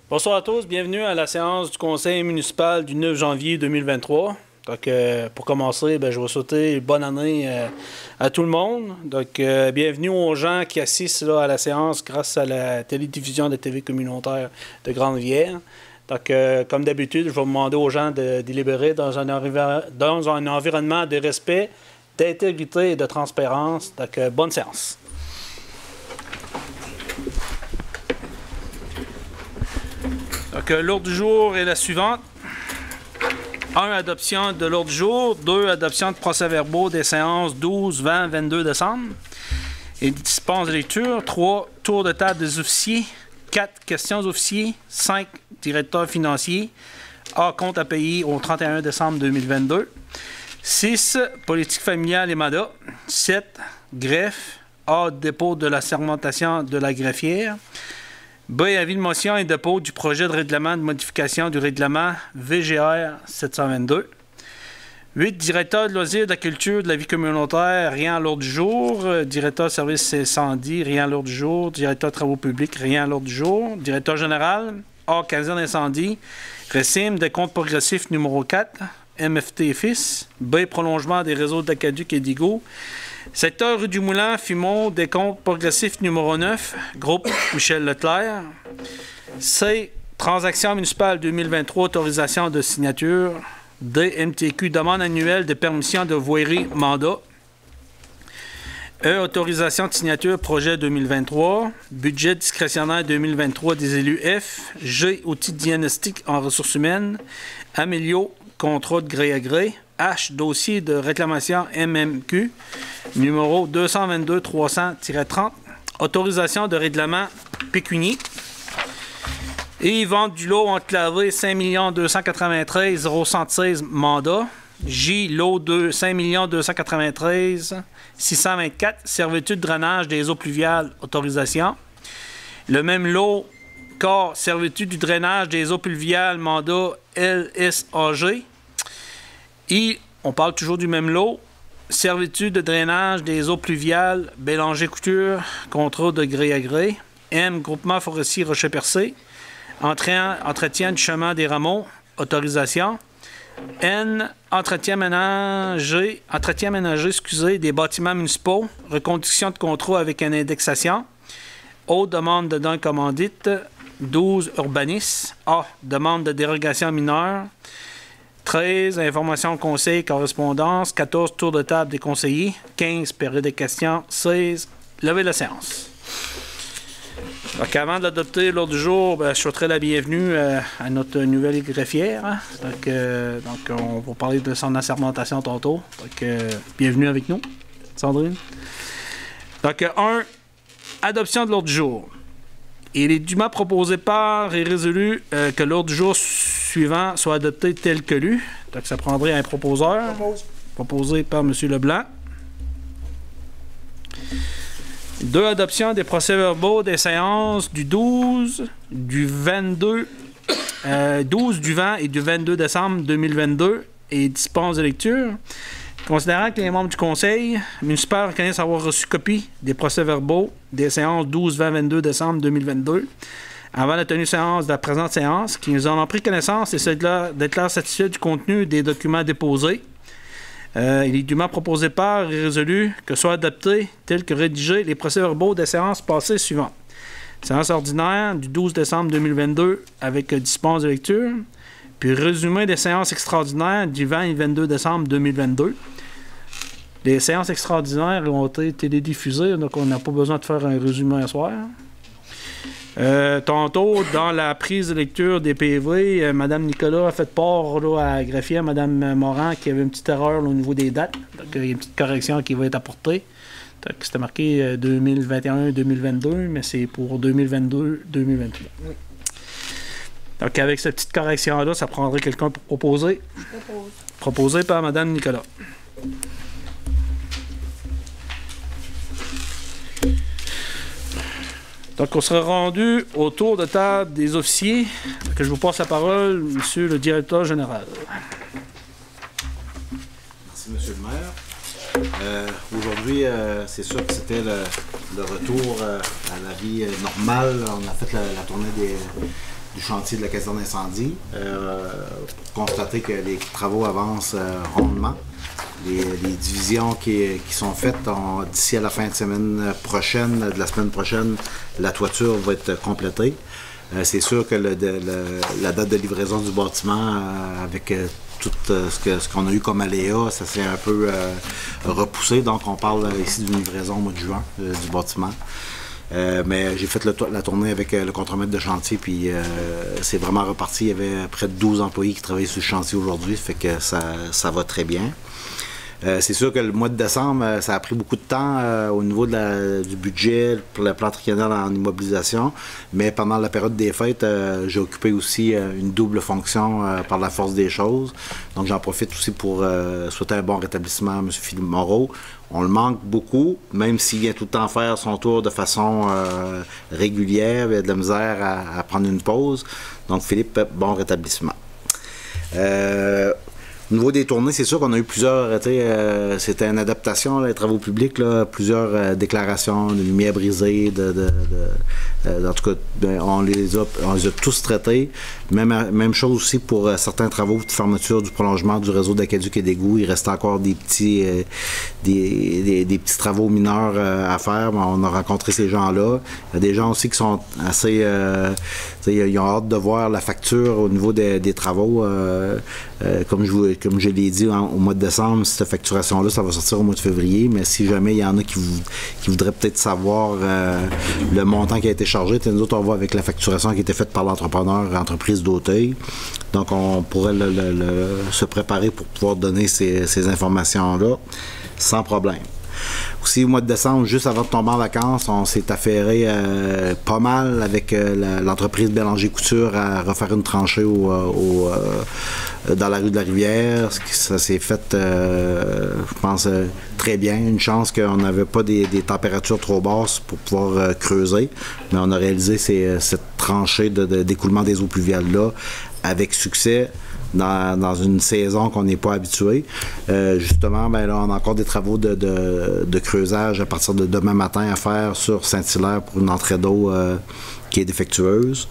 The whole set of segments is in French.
Bonsoir à tous, bienvenue à la séance du conseil municipal du 9 janvier 2023. Donc, pour commencer, je vais souhaiter bonne année à tout le monde. Donc, bienvenue aux gens qui assistent là, à la séance grâce à la télédiffusion de TV communautaire de Grande-Rivière. Donc, comme d'habitude, je vais demander aux gens de délibérer dans un environnement de respect, d'intégrité et de transparence. Donc, bonne séance. Donc, l'ordre du jour est la suivante. 1. Adoption de l'ordre du jour. 2. Adoption de procès-verbaux des séances 12, 20, 22 décembre. Et dispense de lecture. 3. Tour de table des officiers. 4. Questions officiers. 5. Directeur financier. A. Compte à payer au 31 décembre 2022. 6. Politique familiale et mandat. 7. Greffe. A. Dépôt de la sermentation de la greffière. B. Avis de motion et dépôt du projet de règlement de modification du règlement VGR 722. 8. Directeur de loisirs, de la culture, de la vie communautaire, rien à l'ordre du jour. Directeur de services incendie, rien à l'ordre du jour. Directeur de travaux publics, rien à l'ordre du jour. Directeur général, A. Caserne d'incendie. Récime des comptes progressifs numéro 4. MFT FIS. B. Prolongement des réseaux d'Acaduc et d'Igo. Secteur rue du Moulin, Fimont, décompte progressif numéro 9, groupe Michel Leclerc. C. Transaction municipale 2023, autorisation de signature. D. MTQ, demande annuelle de permission de voirie mandat. E. Autorisation de signature projet 2023. Budget discrétionnaire 2023 des élus F. G. Outils diagnostiques en ressources humaines. Amélio, contrat de gré à gré. H. Dossier de réclamation MMQ, numéro 222-300-30. Autorisation de règlement pécunier. Et vente du lot enclavé 5 293 076 mandat. J. Lot 5 293 624 servitude de drainage des eaux pluviales autorisation. Le même lot corps servitude du drainage des eaux pluviales mandat LSAG. Et on parle toujours du même lot. Servitude de drainage des eaux pluviales, Bélanger-Couture, contrat de gré à gré. M. Groupement forestier Rocher-Percé. Entretien du chemin des rameaux, autorisation. N. Entretien ménager, des bâtiments municipaux, reconduction de contrat avec une indexation. O. Demande de dons commandites. 12. Urbanisme. A. Demande de dérogation mineure. 13. Information conseil, correspondance. 14. Tour de table des conseillers. 15. Période de questions. 16. Lever la séance. Donc, avant d'adopter l'ordre du jour, je souhaiterais la bienvenue à notre nouvelle greffière. Donc, on va parler de son assermentation tantôt. Donc, bienvenue avec nous, Sandrine. Donc, 1. Adoption de l'ordre du jour. Il est dûment proposé par et résolu que l'ordre du jour suivant soit adopté tel que lu. Donc, ça prendrait un proposeur. Proposé par M. Leblanc. 2. Adoption des procès-verbaux des séances du 12, du 22, 12, du 20 et du 22 décembre 2022 et dispense de lecture. Considérant que les membres du conseil municipal reconnaissent avoir reçu copie des procès-verbaux des séances 12, 20, 22 décembre 2022 avant la tenue séance de la présente séance, qui nous en ont pris connaissance et se déclarent satisfaits du contenu des documents déposés. Il est dûment proposé par et résolu que soient adoptés, tels que rédigés, les procès-verbaux des séances passées suivantes. Séance ordinaire du 12 décembre 2022 avec dispense de lecture, puis résumé des séances extraordinaires du 20 et 22 décembre 2022. Les séances extraordinaires ont été télédiffusées, donc on n'a pas besoin de faire un résumé ce soir. Tantôt, dans la prise de lecture des PV, Mme Nicolas a fait part là, à la greffière, Mme Morin, qui avait une petite erreur là, au niveau des dates. Donc, il y a une petite correction qui va être apportée. C'était marqué 2021-2022, mais c'est pour 2022-2023. Oui. Donc, avec cette petite correction-là, ça prendrait quelqu'un pour proposer. Je propose. Proposé par Mme Nicolas. Donc, on sera rendu au tour de table des officiers. Que je vous passe la parole, Monsieur le directeur général. Merci, Monsieur le maire. Aujourd'hui, c'est sûr que c'était le retour à la vie normale. On a fait la tournée du chantier de la caserne d'incendie. Constater que les travaux avancent rondement. Les divisions qui sont faites, d'ici à la fin de semaine prochaine, de la semaine prochaine, la toiture va être complétée. C'est sûr que la date de livraison du bâtiment, avec tout ce qu'on a eu comme aléa, ça s'est un peu repoussé. Donc, on parle ici d'une livraison au mois de juin du bâtiment. Mais j'ai fait la tournée avec le contremaître de chantier, puis c'est vraiment reparti. Il y avait près de 12 employés qui travaillaient sur le chantier aujourd'hui, fait que ça va très bien. C'est sûr que le mois de décembre, ça a pris beaucoup de temps au niveau du budget pour le plan triennal en immobilisation, mais pendant la période des fêtes, j'ai occupé aussi une double fonction par la force des choses. Donc j'en profite aussi pour souhaiter un bon rétablissement à M. Philippe Moreau. On le manque beaucoup, même s'il vient tout le temps faire son tour de façon régulière, il y a de la misère à prendre une pause. Donc Philippe, bon rétablissement. Au niveau des tournées, c'est sûr qu'on a eu plusieurs, c'était une adaptation, les travaux publics, là, plusieurs déclarations de lumière brisée, en tout cas, on les a tous traités. Même chose aussi pour certains travaux de fermeture du prolongement du réseau d'aqueduc et d'égouts. Il reste encore des petits travaux mineurs à faire. On a rencontré ces gens-là. Il y a des gens aussi qui sont assez... ils ont hâte de voir la facture au niveau des travaux. Comme je l'ai dit au mois de décembre, cette facturation-là, ça va sortir au mois de février, mais si jamais il y en a qui voudraient peut-être savoir le montant qui a été chargé, nous autres, on va avec la facturation qui a été faite par l'entreprise d'Auteuil. Donc, on pourrait se préparer pour pouvoir donner ces informations-là sans problème. Aussi, au mois de décembre, juste avant de tomber en vacances, on s'est affairé pas mal avec l'entreprise Bélanger Couture à refaire une tranchée dans la rue de la Rivière. Ça s'est fait, je pense, très bien. Une chance qu'on n'avait pas des températures trop basses pour pouvoir creuser. Mais on a réalisé cette tranchée d'écoulement des eaux pluviales-là avec succès. Dans une saison qu'on n'est pas habitué. Justement, ben là, on a encore des travaux de creusage à partir de demain matin à faire sur Saint-Hilaire pour une entrée d'eau qui est défectueuse.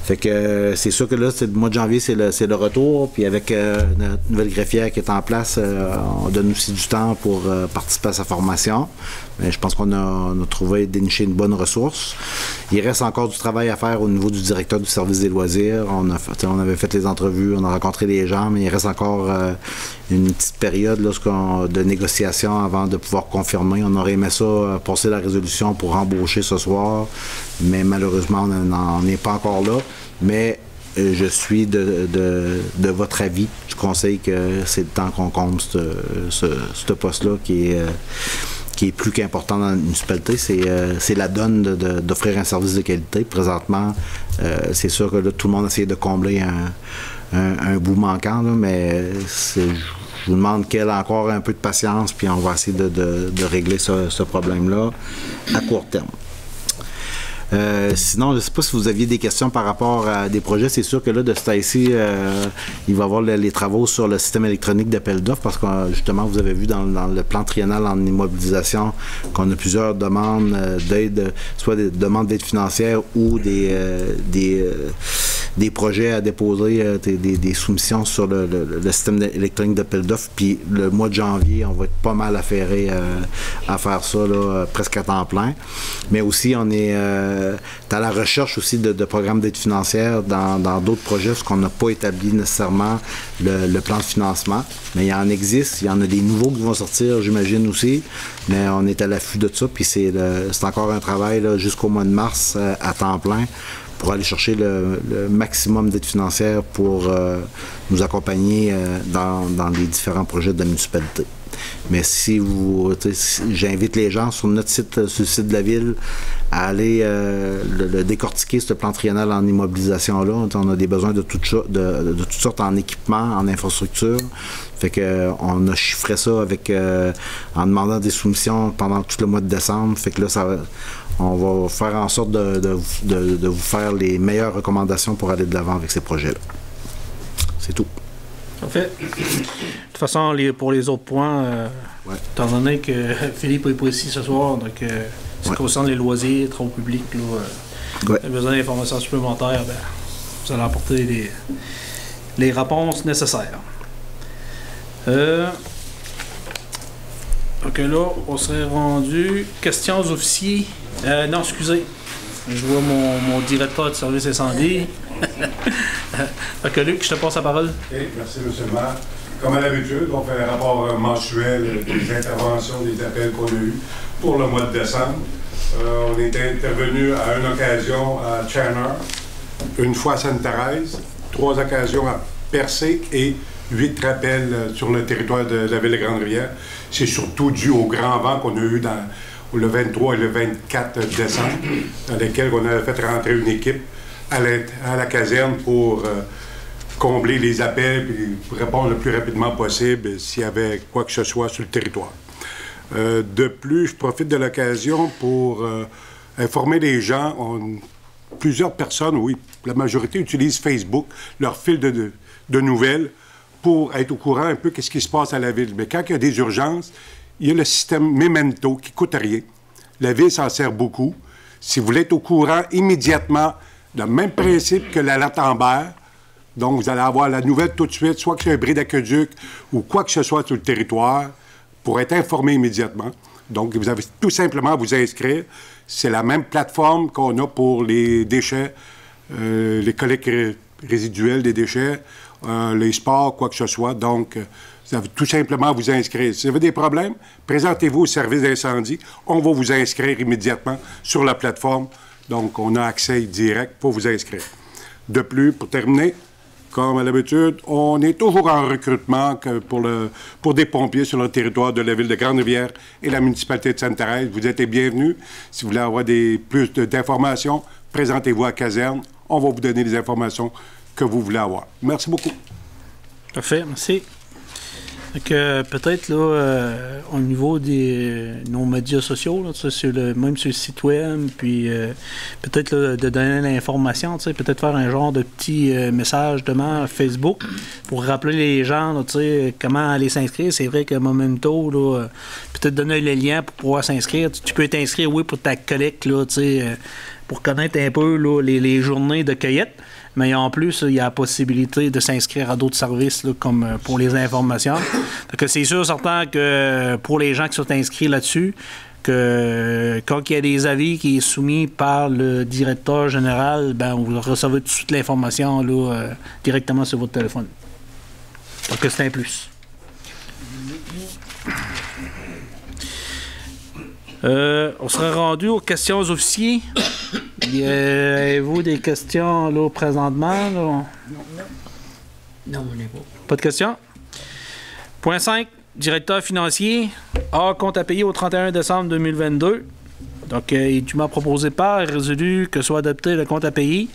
Fait que c'est sûr que là, le mois de janvier, c'est le retour. Puis avec notre nouvelle greffière qui est en place, on donne aussi du temps pour participer à sa formation. Mais je pense qu'on a déniché une bonne ressource. Il reste encore du travail à faire au niveau du directeur du service des loisirs. On avait fait les entrevues, on a rencontré les gens, mais il reste encore une petite période de négociation avant de pouvoir confirmer. On aurait aimé ça, passer la résolution pour embaucher ce soir, mais malheureusement, on n'en est pas encore là. Mais je suis de votre avis. Je conseille que c'est le temps qu'on comble ce poste-là qui est plus qu'important dans la municipalité, c'est la donne d'offrir un service de qualité. Présentement, c'est sûr que là, tout le monde essaie de combler un bout manquant, là, mais je vous demande qu'elle a encore un peu de patience, puis on va essayer de régler ce problème-là à court terme. Sinon, je ne sais pas si vous aviez des questions par rapport à des projets. C'est sûr que là, de ce temps-ci, il va y avoir les travaux sur le système électronique d'appel d'offres parce que justement, vous avez vu dans le plan triennal en immobilisation qu'on a plusieurs demandes d'aide, soit des demandes d'aide financière ou des projets à déposer, des soumissions sur le système électronique d'appel d'offres. Puis le mois de janvier, on va être pas mal affairé à faire ça là, presque à temps plein. Mais aussi, on est à la recherche aussi de programmes d'aide financière dans d'autres projets, parce qu'on n'a pas établi nécessairement le plan de financement. Mais il en existe, il y en a des nouveaux qui vont sortir, j'imagine aussi, mais on est à l'affût de ça, puis c'est encore un travail jusqu'au mois de mars à temps plein pour aller chercher le maximum d'aide financière pour nous accompagner dans les différents projets de la municipalité. Mais si j'invite les gens sur notre site, sur le site de la ville, à aller le décortiquer, ce plan triennal en immobilisation-là. On a des besoins de toutes sortes en équipement, en infrastructure. Fait que on a chiffré ça en demandant des soumissions pendant tout le mois de décembre. Fait que là, on va faire en sorte de vous faire les meilleures recommandations pour aller de l'avant avec ces projets-là. C'est tout. Parfait. De toute façon, pour les autres points, étant donné que Philippe n'est pas ici ce soir, donc ce qui concerne les loisirs, travaux publics, là, besoin d'informations supplémentaires, vous allez apporter les réponses nécessaires. Donc là, on serait rendu questions aux officiers. Non, excusez. Je vois mon directeur de service incendie. Ok, Luc, je te passe la parole. Okay, merci, M. le maire. Comme à l'habitude, on fait un rapport mensuel des interventions, des appels qu'on a eus pour le mois de décembre. On est intervenu à une occasion à Channer, une fois à Sainte-Thérèse, 3 occasions à Percé et 8 rappels sur le territoire de la ville de Grande-Rivière. C'est surtout dû au grand vent qu'on a eu le 23 et le 24 décembre, dans lesquels on avait fait rentrer une équipe à la caserne pour combler les appels et répondre le plus rapidement possible s'il y avait quoi que ce soit sur le territoire. De plus, je profite de l'occasion pour informer les gens. Plusieurs personnes, oui, la majorité utilisent Facebook, leur fil de nouvelles, pour être au courant un peu de ce qui se passe à la ville. Mais quand il y a des urgences, il y a le système Memento qui ne coûte rien. La ville s'en sert beaucoup. Si vous voulez être au courant immédiatement, le même principe que l'alerte Amber, donc vous allez avoir la nouvelle tout de suite, soit que c'est un bris d'aqueduc ou quoi que ce soit sur le territoire, pour être informé immédiatement. Donc, vous avez tout simplement à vous inscrire. C'est la même plateforme qu'on a pour les déchets, les collectes résiduelles des déchets, les sports, quoi que ce soit. Donc, vous avez tout simplement à vous inscrire. Si vous avez des problèmes, présentez-vous au service d'incendie. On va vous inscrire immédiatement sur la plateforme. Donc, on a accès direct pour vous inscrire. De plus, pour terminer, comme à l'habitude, on est toujours en recrutement pour des pompiers sur le territoire de la ville de Grande-Rivière et la municipalité de Sainte-Thérèse. Vous êtes les bienvenus. Si vous voulez avoir plus d'informations, présentez-vous à la caserne. On va vous donner les informations que vous voulez avoir. Merci beaucoup. Parfait, merci. Donc, peut-être, là, au niveau de nos médias sociaux, là, même sur le site web, puis peut-être là, de donner l'information, peut-être faire un genre de petit message demain à Facebook pour rappeler les gens là, comment aller s'inscrire. C'est vrai que Memento, là, peut-être donner les liens pour pouvoir s'inscrire. Tu peux t'inscrire, oui, pour ta collecte, là, pour connaître un peu là, les journées de cueillette. Mais en plus, il y a la possibilité de s'inscrire à d'autres services là, comme pour les informations. Donc, c'est sûr, certain que pour les gens qui sont inscrits là-dessus, que quand il y a des avis qui sont soumis par le directeur général, ben, vous recevez tout de suite l'information là, directement sur votre téléphone. Donc, c'est un plus. On sera rendu aux questions aux officiers. Avez-vous des questions là, présentement? Là? Non, on n'est pas. Pas de questions? Point 5. Directeur financier. A. Compte à payer au 31 décembre 2022. Donc, tu m'as proposé par et résolu que soit adopté le compte à payer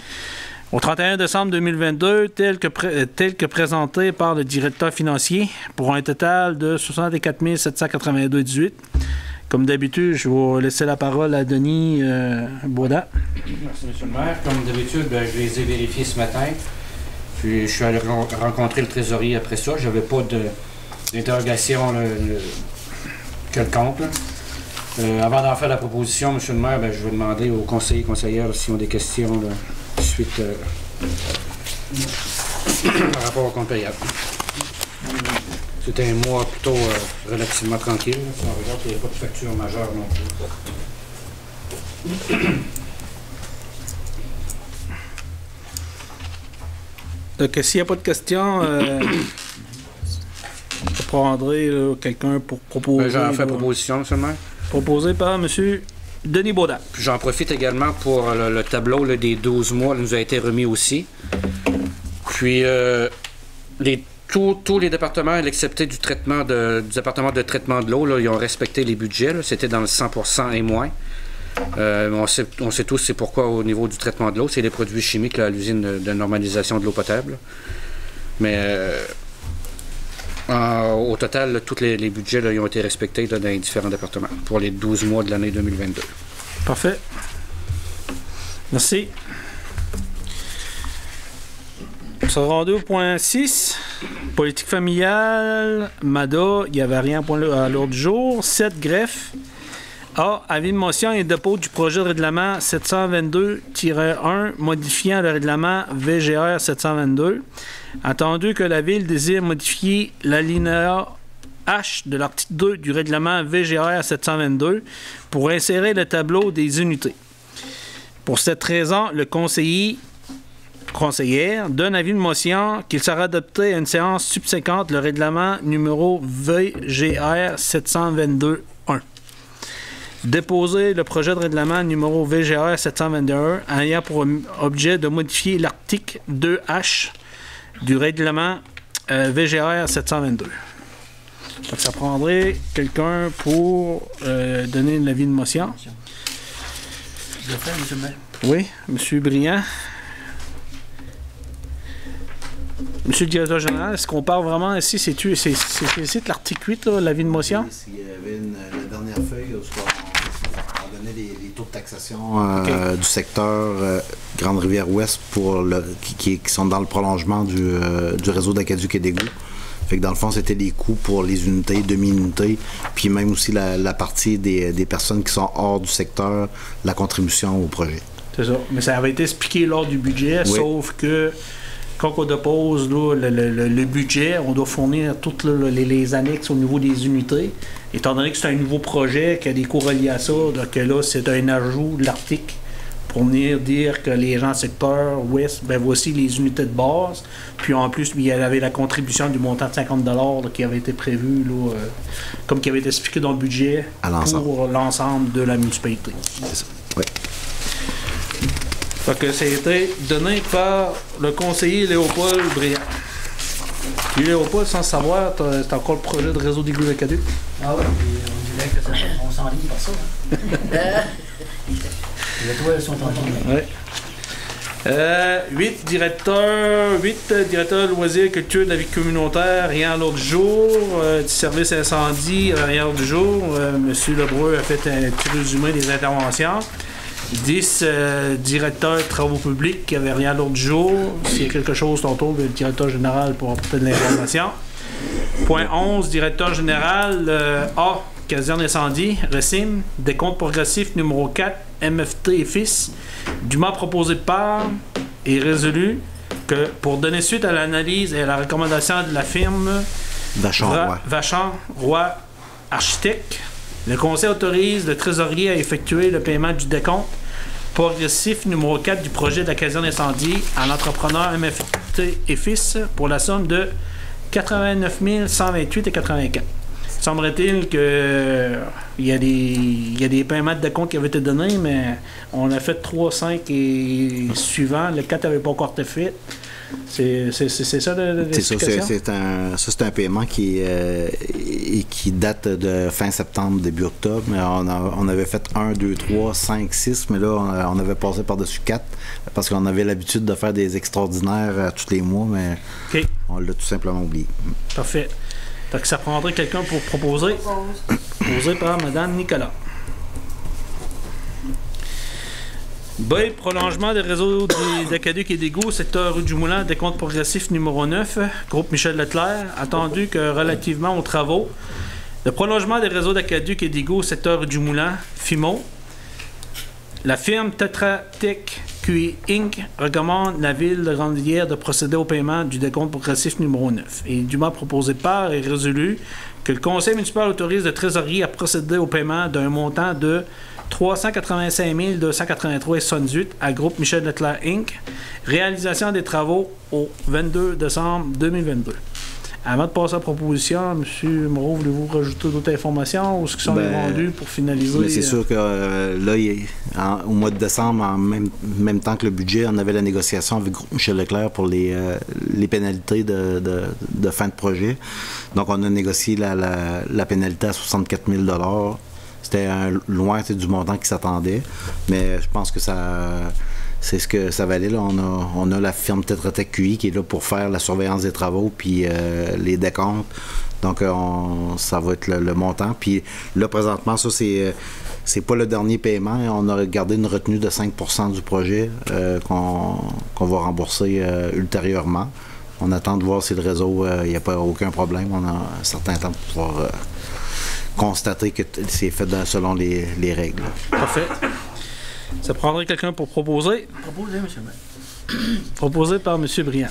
au 31 décembre 2022 tel que présenté par le directeur financier pour un total de 64 782,18. Comme d'habitude, je vais laisser la parole à Denis Baudin. Merci, M. le maire. Comme d'habitude, je les ai vérifiés ce matin. Puis, je suis allé rencontrer le trésorier après ça. Je n'avais pas d'interrogation quelconque. Avant d'en faire la proposition, M. le maire, je vais demander aux conseillers et conseillères s'ils ont des questions là, suite par rapport au compte payable. C'était un mois plutôt relativement tranquille. Si on regarde, il n'y a pas de facture majeure non plus. Donc, s'il n'y a pas de questions, je prendrai quelqu'un pour proposer. J'en fais proposition, M. le maire. Proposé par M. Denis Baudin. J'en profite également pour le tableau là, des 12 mois, nous a été remis aussi. Puis, tous les départements, à l'excepté du département de traitement de l'eau, ils ont respecté les budgets. C'était dans le 100% et moins. On sait tous c'est pourquoi au niveau du traitement de l'eau, c'est les produits chimiques là, à l'usine de normalisation de l'eau potable. Mais au total, tous les budgets là, ils ont été respectés là, dans les différents départements pour les 12 mois de l'année 2022. Parfait. Merci. On s'est rendu au point 6. Politique familiale, MADA, il n'y avait rien à l'ordre du jour. 7, greffe. A. Avis de motion et dépôt du projet de règlement 722-1 modifiant le règlement VGR 722. Attendu que la Ville désire modifier l'alinéa H de l'article 2 du règlement VGR 722 pour insérer le tableau des unités. Pour cette raison, le conseillère donne avis de motion qu'il sera adopté à une séance subséquente le règlement numéro VGR 722-1. Déposer le projet de règlement numéro VGR 721 ayant pour objet de modifier l'article 2H du règlement VGR 722. Donc, ça prendrait quelqu'un pour donner l'avis de motion. Je le fais, M. le maire. Oui, M. Briand. Monsieur le directeur général, est-ce qu'on parle vraiment ici? C'est l'article 8, l'avis de motion? Il y avait la dernière feuille où on donnait les taux de taxation du secteur Grande-Rivière-Ouest qui sont dans le prolongement du réseau d'Aqueduc et d'égouts. Fait que dans le fond, c'était les coûts pour les unités, demi-unités, puis même aussi la partie des personnes qui sont hors du secteur, la contribution au projet. C'est ça. Mais ça avait été expliqué lors du budget, oui. Sauf que quand on dépose là, le budget, on doit fournir toutes les annexes au niveau des unités. Étant donné que c'est un nouveau projet, qu'il y a des coûts reliés à ça, donc là, c'est un ajout de l'article pour venir dire que les gens secteur ouest, ben voici les unités de base. Puis en plus, il y avait la contribution du montant de 50 $ là, qui avait été prévu, là, comme qui avait été expliqué dans le budget pour l'ensemble de la municipalité. C'est ça. Oui. Fait que ça a été donné par le conseiller Léopold Briand. Puis Léopold, sans savoir, c'est encore le projet de réseau d'égouts d'Aqueduc. Ah oui, on dirait que on s'enligne par ça. Hein? Les toiles sont en ligne. Oui. 8 directeurs loisirs, culture de la vie communautaire, rien l'autre jour. Du service incendie, rien l'autre jour. Monsieur Lebreu a fait un petit résumé des interventions. 10 directeurs de travaux publics qui n'avaient rien l'autre jour. S'il y a quelque chose, tantôt, le directeur général pour apporter de l'information. Point 11, directeur général A, caserne incendie, RECIM, décompte progressif numéro 4, MFT et fils, dûment proposé par et résolu que pour donner suite à l'analyse et à la recommandation de la firme Vachon-Roy Architecte, le conseil autorise le trésorier à effectuer le paiement du décompte progressif numéro 4 du projet de la caserne incendie à l'entrepreneur MFT et fils pour la somme de 89 128,84. Semblerait-il qu'il y a des paiements de décompte qui avaient été donnés, mais on a fait 3, 5 et suivant. Le 4 n'avait pas encore été fait. C'est ça l'explication? C'est un paiement qui date de fin septembre, début octobre. Mais on avait fait 1, 2, 3, 5, 6, mais là, on avait passé par-dessus 4 parce qu'on avait l'habitude de faire des extraordinaires tous les mois, mais on l'a tout simplement oublié. Parfait. Fait que ça prendrait quelqu'un pour proposer. Proposé par Mme Nicolas. B. Prolongement des réseaux d'Aqueduc et d'égouts, secteur rue du Moulin, décompte progressif numéro 9, groupe Michel Leclerc, attendu que relativement aux travaux, le prolongement des réseaux d'Aqueduc et d'égouts, secteur rue du Moulin, FIMO, la firme Tetra Tech QI Inc. recommande la Ville de Grande-Rivière de procéder au paiement du décompte progressif numéro 9 et dûment proposé par et résolu que le conseil municipal autorise le trésorier à procéder au paiement d'un montant de 385 283,78 à groupe Michel Leclerc Inc. Réalisation des travaux au 22 décembre 2022. Avant de passer à la proposition, M. Moreau, voulez-vous rajouter d'autres informations ou ce qui sont vendus pour finaliser? Mais c'est sûr que là, au mois de décembre, en même temps que le budget, on avait la négociation avec groupe Michel Leclerc pour les pénalités de fin de projet. Donc, on a négocié la pénalité à 64 000 C'était loin du montant qui s'attendait, mais je pense que c'est ce que ça valait. Là. On a la firme Tetra Tech QI qui est là pour faire la surveillance des travaux puis les décomptes. Donc, ça va être le montant. Puis là, présentement, ça, c'est pas le dernier paiement. On a gardé une retenue de 5 % du projet qu'on va rembourser ultérieurement. On attend de voir si le réseau, il n'y a pas aucun problème. On a un certain temps pour pouvoir constater que c'est fait selon les règles. Parfait. Ça prendrait quelqu'un pour proposer. Proposez, M. le maire. Proposé par M. Briand.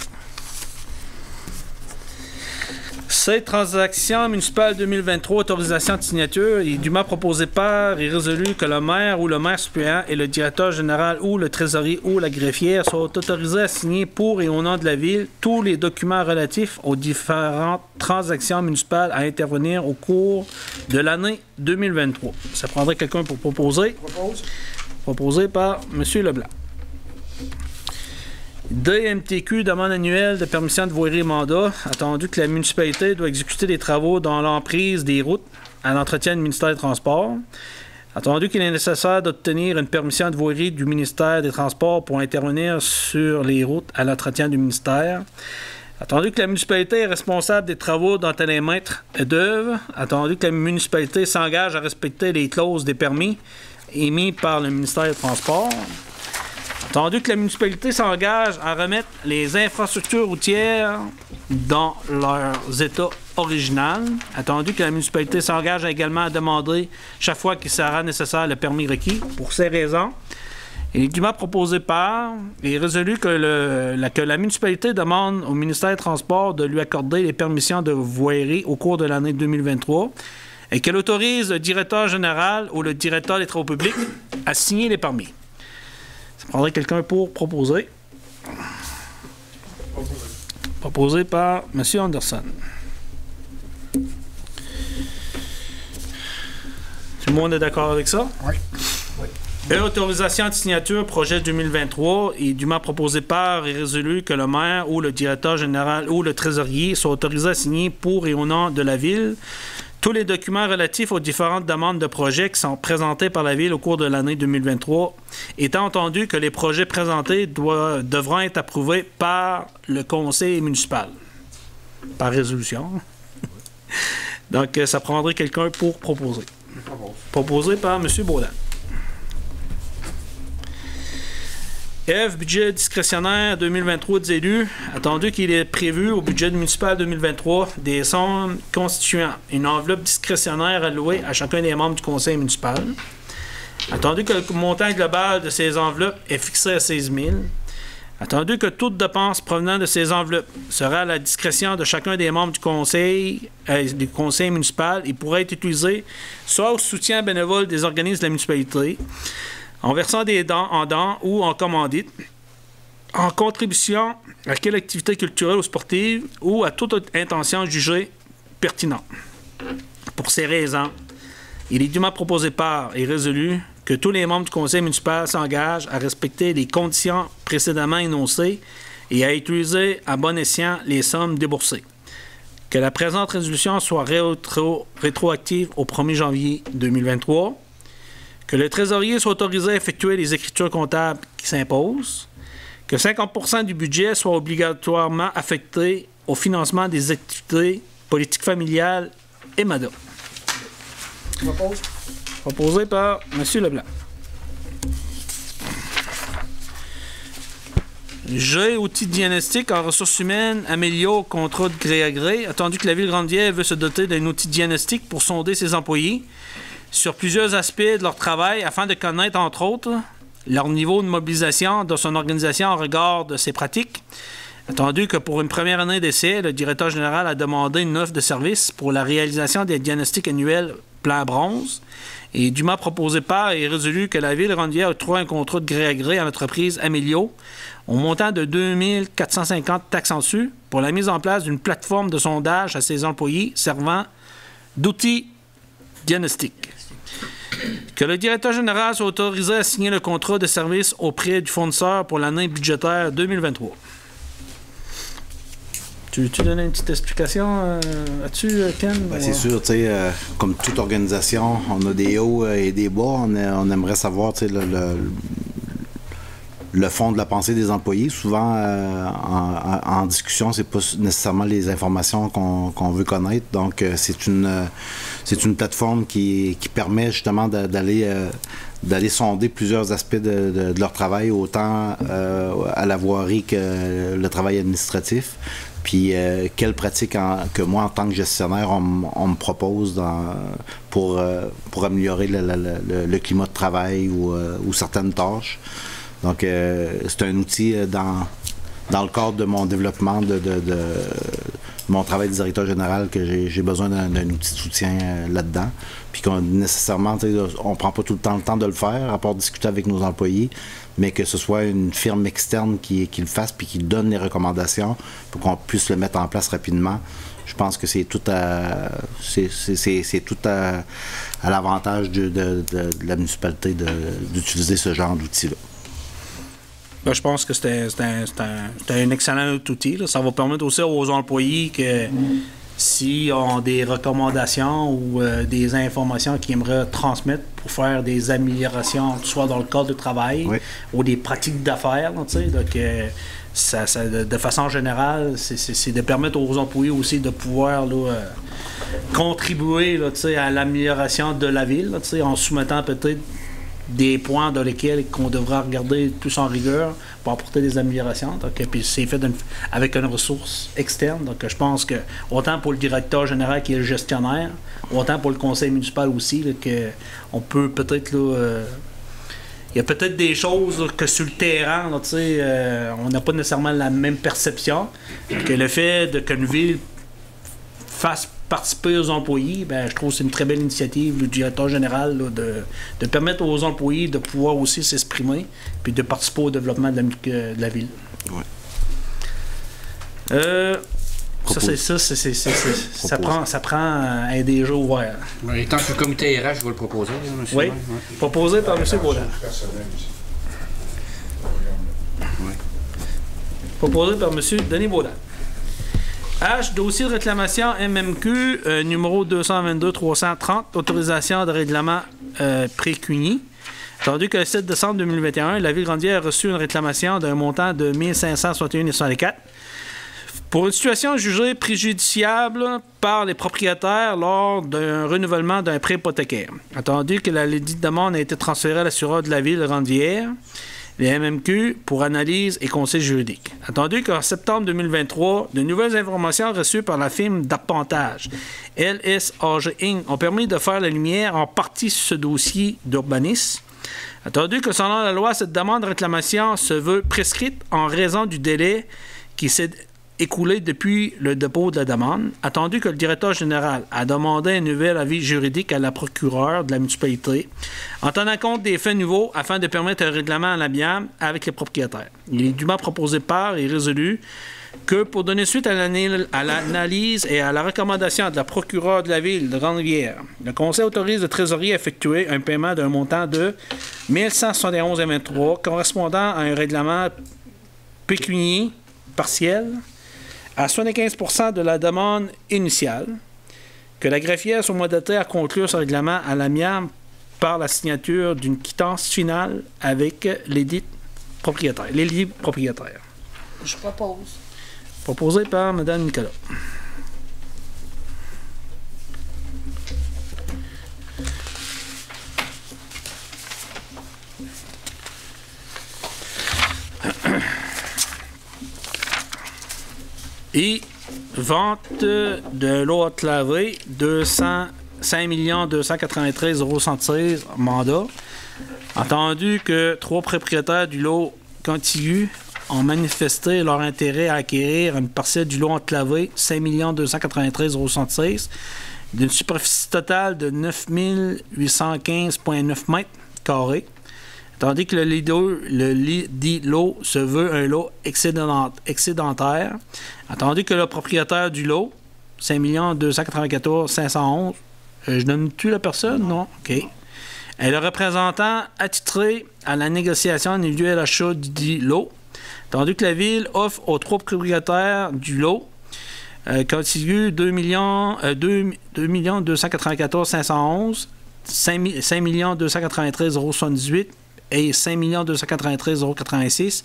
Cette transaction municipale 2023, autorisation de signature, est dûment proposée par et résolu que le maire ou le maire suppléant et le directeur général ou le trésorier ou la greffière soient autorisés à signer pour et au nom de la ville tous les documents relatifs aux différentes transactions municipales à intervenir au cours de l'année 2023. Ça prendrait quelqu'un pour proposer. Propose. Proposé par M. Leblanc. DMTQ, demande annuelle de permission de voirie et mandat, attendu que la municipalité doit exécuter des travaux dans l'emprise des routes à l'entretien du ministère des Transports. Attendu qu'il est nécessaire d'obtenir une permission de voirie du ministère des Transports pour intervenir sur les routes à l'entretien du ministère. Attendu que la municipalité est responsable des travaux dont elle est maître d'œuvre. Attendu que la municipalité s'engage à respecter les clauses des permis émis par le ministère des Transports. Attendu que la municipalité s'engage à remettre les infrastructures routières dans leurs états original. Attendu que la municipalité s'engage également à demander chaque fois qu'il sera nécessaire le permis requis. Pour ces raisons, il est dûment proposé par et résolu que la municipalité demande au ministère des Transports de lui accorder les permissions de voirie au cours de l'année 2023 et qu'elle autorise le directeur général ou le directeur des travaux publics à signer les permis. Ça prendrait quelqu'un pour proposer. Proposé par M. Anderson. Tout le monde est d'accord avec ça? Oui. Autorisation de signature, projet 2023, est dûment proposé par et résolu que le maire ou le directeur général ou le trésorier soient autorisés à signer pour et au nom de la Ville tous les documents relatifs aux différentes demandes de projets qui sont présentés par la Ville au cours de l'année 2023, étant entendu que les projets présentés devront être approuvés par le conseil municipal, par résolution. Donc, ça prendrait quelqu'un pour proposer. Proposé par M. Baudin. F, budget discrétionnaire 2023 des élus. Attendu qu'il est prévu au budget municipal 2023 des sommes constituant une enveloppe discrétionnaire allouée à chacun des membres du conseil municipal. Attendu que le montant global de ces enveloppes est fixé à 16 000. Attendu que toute dépense provenant de ces enveloppes sera à la discrétion de chacun des membres du conseil municipal et pourra être utilisée soit au soutien bénévole des organismes de la municipalité, en versant des dons en dons ou en commandite, en contribution à quelle activité culturelle ou sportive ou à toute autre intention jugée pertinente. Pour ces raisons, il est dûment proposé par et résolu que tous les membres du conseil municipal s'engagent à respecter les conditions précédemment énoncées et à utiliser à bon escient les sommes déboursées. Que la présente résolution soit rétroactive au 1er janvier 2023. Que le trésorier soit autorisé à effectuer les écritures comptables qui s'imposent, que 50% du budget soit obligatoirement affecté au financement des activités politiques familiales et MADA. Proposé par M. Leblanc. G, outils diagnostiques en ressources humaines, améliore contrat de gré à gré. Attendu que la Ville Grande-Bière veut se doter d'un outil diagnostic pour sonder ses employés sur plusieurs aspects de leur travail afin de connaître, entre autres, leur niveau de mobilisation dans son organisation en regard de ses pratiques. Attendu que pour une première année d'essai, le directeur général a demandé une offre de service pour la réalisation des diagnostics annuels plan bronze et dûment proposé par et résolu que la Ville de Grande-Bière octroie un contrat de gré à gré à l'entreprise Amélio au montant de 2 450 taxes en dessus pour la mise en place d'une plateforme de sondage à ses employés servant d'outils diagnostiques. Que le directeur général soit autorisé à signer le contrat de service auprès du fournisseur pour l'année budgétaire 2023. Tu donnes une petite explication là-dessus, Ken? Ben, c'est sûr, tu sais, comme toute organisation, on a des hauts et des bas. On aimerait savoir, tu sais, le fond de la pensée des employés. Souvent, en discussion, c'est pas nécessairement les informations qu'on veut connaître. Donc, c'est une plateforme qui permet justement d'aller sonder plusieurs aspects de leur travail, autant à la voirie que le travail administratif. Puis, quelles pratiques que moi, en tant que gestionnaire, on me propose pour améliorer le climat de travail ou certaines tâches. Donc, c'est un outil dans le cadre de mon développement de mon travail de directeur général que j'ai besoin d'un outil de soutien là-dedans. Puis nécessairement, on ne prend pas tout le temps de le faire, à part discuter avec nos employés, mais que ce soit une firme externe qui le fasse puis qui donne les recommandations pour qu'on puisse le mettre en place rapidement. Je pense que c'est tout à l'avantage de la municipalité d'utiliser ce genre d'outil-là. Ben, je pense que c'est un excellent outil. Là. Ça va permettre aussi aux employés que s'ils ont des recommandations ou des informations qu'ils aimeraient transmettre pour faire des améliorations, soit dans le cadre de travail ou des pratiques d'affaires, donc, de façon générale, c'est de permettre aux employés aussi de pouvoir contribuer là, à l'amélioration de la ville, là, en soumettant peut-être des points dans lesquels qu'on devra regarder plus en rigueur pour apporter des améliorations. Donc, puis c'est fait avec une ressource externe. Donc, je pense que autant pour le directeur général qui est le gestionnaire, autant pour le conseil municipal aussi, là, que on peut peut-être il y a peut-être des choses là, que sur le terrain, là, on n'a pas nécessairement la même perception. Que le fait qu'une ville fasse participer aux employés, ben, je trouve que c'est une très belle initiative du directeur général là, de permettre aux employés de pouvoir aussi s'exprimer puis de participer au développement de la ville. Ouais. Ça prend un déjà ouvert. Et tant que le comité RH, je vais le proposer. Là, monsieur. Oui, proposé par M. Baudin. Proposé par M. Denis Baudin. H, dossier de réclamation MMQ, numéro 222-330, autorisation de règlement précuni. Attendu que le 7 décembre 2021, la Ville de Ranvier a reçu une réclamation d'un montant de 1561,64 pour une situation jugée préjudiciable par les propriétaires lors d'un renouvellement d'un prêt hypothécaire. Attendu que la dite demande a été transférée à l'assureur de la Ville de Ranvier, les MMQ, pour analyse et conseil juridique. Attendu qu'en septembre 2023, de nouvelles informations reçues par la firme d'appontage LSAG Inc. ont permis de faire la lumière en partie sur ce dossier d'urbanisme. Attendu que selon la loi, cette demande de réclamation se veut prescrite en raison du délai qui s'est écoulé depuis le dépôt de la demande. Attendu que le directeur général a demandé un nouvel avis juridique à la procureure de la municipalité en tenant compte des faits nouveaux afin de permettre un règlement à l'amiable avec les propriétaires. Il est dûment proposé par et résolu que pour donner suite à l'analyse et à la recommandation de la procureure de la Ville de Grande-Rivière, le Conseil autorise le trésorier à effectuer un paiement d'un montant de 1171,23 correspondant à un règlement pécunier partiel à 75% de la demande initiale, que la greffière soit mandatée à conclure ce règlement à l'amiable par la signature d'une quittance finale avec les dits propriétaires. Je propose. Proposé par Mme Nicolas. Et vente de l'eau à laver, 5 293,76 € mandat. Entendu que 3 propriétaires du lot contigu ont manifesté leur intérêt à acquérir une parcelle du lot enclavé, 5 293,76 € d'une superficie totale de 9 815,9 mètres carrés. Tandis que le dit lot se veut un lot excédentaire. Attendu que le propriétaire du lot, 5 294 511, je donne-tu la personne? Non. OK. Et le représentant attitré à la négociation individuelle achat du dit lot. Tandis que la Ville offre aux 3 propriétaires du lot contigu 2 294 511, 5 293,78 € et 5 293 086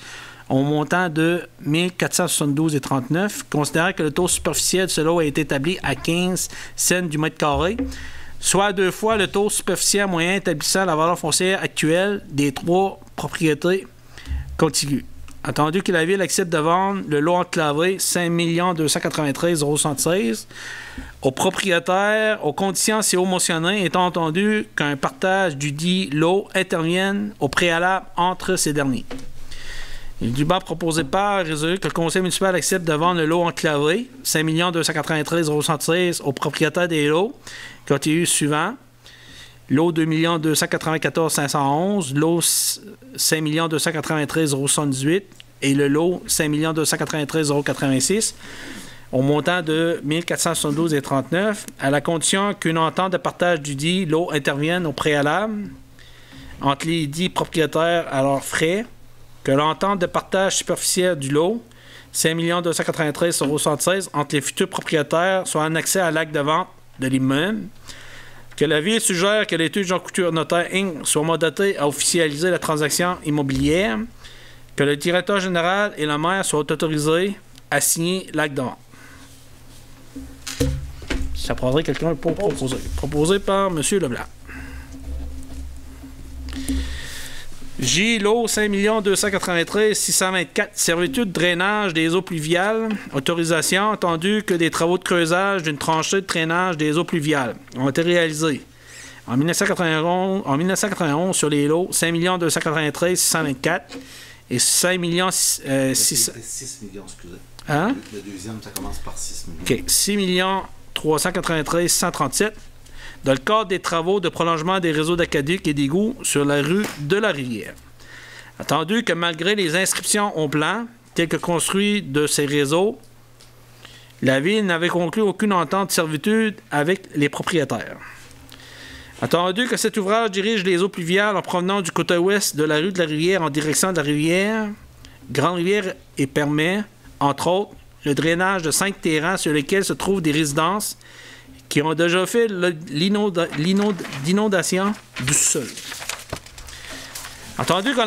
au montant de 1 472,39, considérant que le taux superficiel de ce lot a été établi à 15 cents du mètre carré, soit 2 fois le taux superficiel moyen établissant la valeur foncière actuelle des 3 propriétés contiguës. Attendu que la Ville accepte de vendre le lot enclavé 5 293 076 aux propriétaires, aux conditions si haut mentionnées, étant entendu qu'un partage du dit lot intervienne au préalable entre ces derniers. Il est dûment proposé par résolu que le conseil municipal accepte de vendre le lot enclavé 5 293 076 aux propriétaires des lots contigus suivants. Lot 2 294 511, lot 5 293 078 et le lot 5 293 086 au montant de 1 472,39 à la condition qu'une entente de partage du dit lot intervienne au préalable entre les dits propriétaires à leurs frais, que l'entente de partage superficiel du lot 5 293 076 entre les futurs propriétaires soit annexée à l'acte de vente de l'immeuble, que la Ville suggère que l'étude Jean Couture Notaire Inc. soit mandaté à officialiser la transaction immobilière, que le directeur général et le maire soient autorisés à signer l'acte de vente. Ça prendrait quelqu'un pour proposer. Proposé par M. Leblanc. J. Lot 5 293 624, servitude de drainage des eaux pluviales. Autorisation, attendu que des travaux de creusage d'une tranchée de drainage des eaux pluviales ont été réalisés en 1991 sur les lots 5 293 624 et 5 millions... 6 millions, excusez. Hein? Le deuxième, ça commence par 6 millions. OK. 6 393 137 dans le cadre des travaux de prolongement des réseaux d'aqueduc et d'égouts sur la rue de la Rivière. Attendu que malgré les inscriptions au plan, telles que construits de ces réseaux, la Ville n'avait conclu aucune entente de servitude avec les propriétaires. Attendu que cet ouvrage dirige les eaux pluviales en provenant du côté ouest de la rue de la Rivière en direction de la rivière, Grande-Rivière, et permet, entre autres, le drainage de 5 terrains sur lesquels se trouvent des résidences qui ont déjà fait l'inondation du sol. Entendu que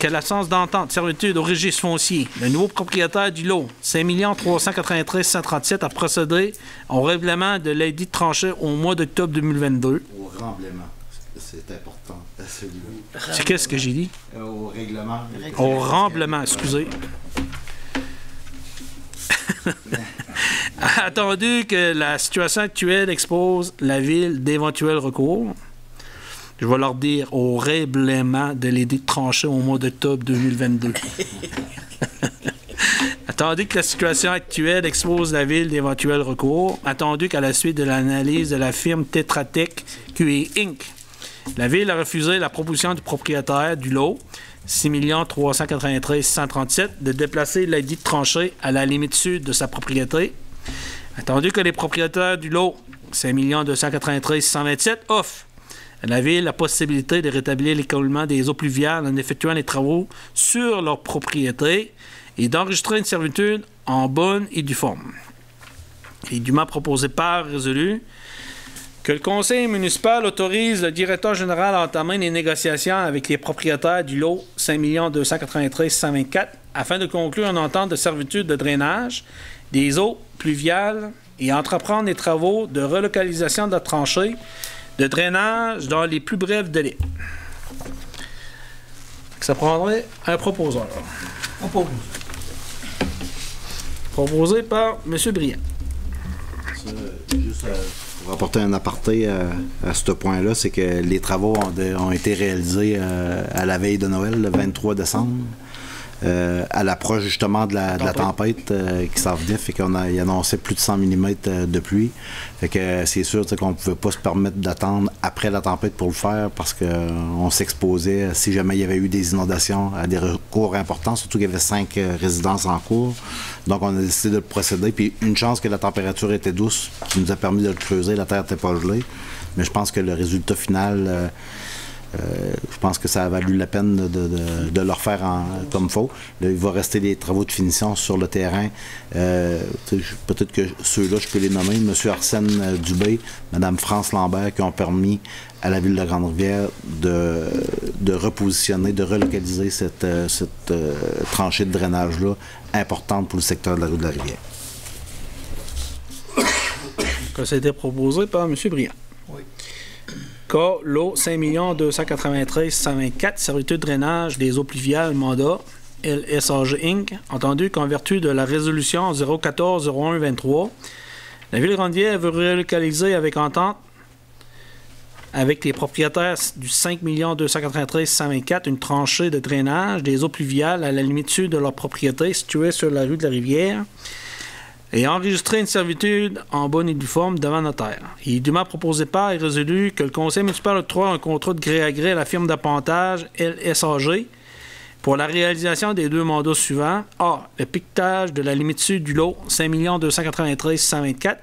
l'absence d'entente de servitude au registre foncier, le nouveau propriétaire du lot, 5 393 137, a procédé au règlement de l'édit de tranchée au mois d'octobre 2022. Au remblaiement. C'est important, celui-là. C'est qu'est-ce que j'ai dit? Au règlement. Au remblaiement, excusez. Attendu que la situation actuelle expose la Ville d'éventuels recours, je vais leur dire au règlement de l'édit de tranchée au mois d'octobre 2022. Attendu que la situation actuelle expose la Ville d'éventuels recours, attendu qu'à la suite de l'analyse de la firme Tetra Tech QE Inc., la Ville a refusé la proposition du propriétaire du lot 6 393 137 de déplacer l'édit de tranchée à la limite sud de sa propriété. Attendu que les propriétaires du lot 5 293 127 offrent à la Ville la possibilité de rétablir l'écoulement des eaux pluviales en effectuant les travaux sur leur propriété et d'enregistrer une servitude en bonne et due forme. Il est dûment proposé par résolu que le conseil municipal autorise le directeur général à entamer les négociations avec les propriétaires du lot 5 293 124 afin de conclure une entente de servitude de drainage des eaux pluviales et entreprendre des travaux de relocalisation de la tranchée de drainage dans les plus brefs délais. Ça prendrait un proposeur. Proposé par M. Briand. Juste pour apporter un aparté à ce point-là, c'est que les travaux ont été réalisés à la veille de Noël, le 23 décembre, à l'approche justement de la tempête qui s'en venait, fait qu'on a annoncé plus de 100 mm de pluie. Fait que c'est sûr qu'on ne pouvait pas se permettre d'attendre après la tempête pour le faire parce qu'on s'exposait, si jamais il y avait eu des inondations, à des recours importants, surtout qu'il y avait 5 résidences en cours. Donc on a décidé de procéder. Puis une chance que la température était douce, qui nous a permis de le creuser, la terre n'était pas gelée. Mais je pense que le résultat final Je pense que ça a valu la peine de le refaire comme il faut. Là, il va rester des travaux de finition sur le terrain. Peut-être que ceux-là, je peux les nommer. M. Arsène Dubé, Mme France Lambert, qui ont permis à la Ville de Grande-Rivière de repositionner, de relocaliser cette tranchée de drainage-là importante pour le secteur de la rue de la Rivière. Que ça a été proposé par M. Briand. Oui. Cas, lot 5 293 124, servitude de drainage des eaux pluviales, mandat, LSAG Inc., entendu qu'en vertu de la résolution 014-01-23, la Ville de Grande-Rivière veut relocaliser avec entente avec les propriétaires du 5 293 124 une tranchée de drainage des eaux pluviales à la limite sud de leur propriété située sur la rue de la Rivière et enregistrer une servitude en bonne et due forme devant notaire. Il est dûment proposé par et résolu que le conseil municipal octroie un contrat de gré à gré à la firme d'appontage LSAG pour la réalisation des deux mandats suivants. A. Le piquetage de la limite sud du lot 5 293 124.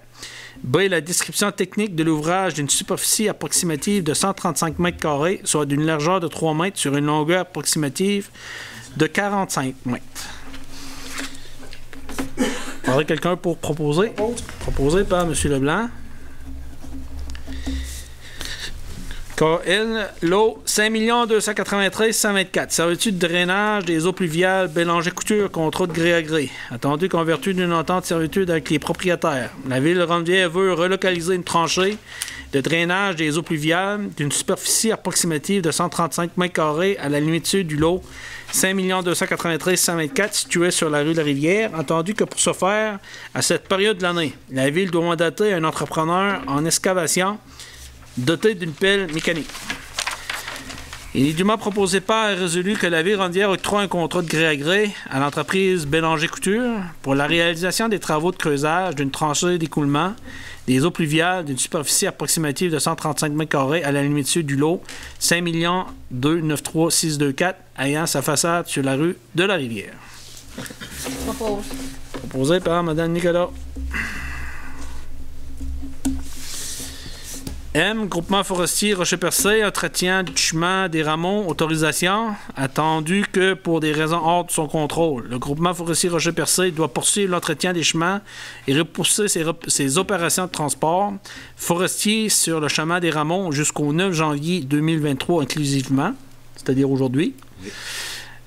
B. La description technique de l'ouvrage d'une superficie approximative de 135 m², soit d'une largeur de 3 mètres sur une longueur approximative de 45 mètres. Faudrait quelqu'un pour proposer? Proposé par M. Leblanc. KL, lot 5 293 124. Servitude de drainage des eaux pluviales, Bélanger-Couture, contrat de gré à gré. Attendu qu'en vertu d'une entente de servitude avec les propriétaires, la Ville de Grande-Rivière veut relocaliser une tranchée de drainage des eaux pluviales d'une superficie approximative de 135 m² à la limite sud du lot 5 293 124 situé sur la rue de la Rivière. Entendu que pour ce faire, à cette période de l'année, la Ville doit mandater un entrepreneur en excavation doté d'une pelle mécanique. Il est dûment proposé par et résolu que la Ville de Grande-Rivière octroie un contrat de gré à gré à l'entreprise Bélanger-Couture pour la réalisation des travaux de creusage d'une tranchée d'écoulement des eaux pluviales d'une superficie approximative de 135 m² à la limite sud du lot 5 293 624 ayant sa façade sur la rue de la Rivière. Propose. Proposé par Mme Nicolas. M. Groupement forestier Rocher-Percé, entretien du chemin des Ramonts, autorisation, attendu que pour des raisons hors de son contrôle. Le groupement forestier Rocher-Percé doit poursuivre l'entretien des chemins et repousser ses opérations de transport forestier sur le chemin des Ramonts jusqu'au 9 janvier 2023 inclusivement, c'est-à-dire aujourd'hui. Oui.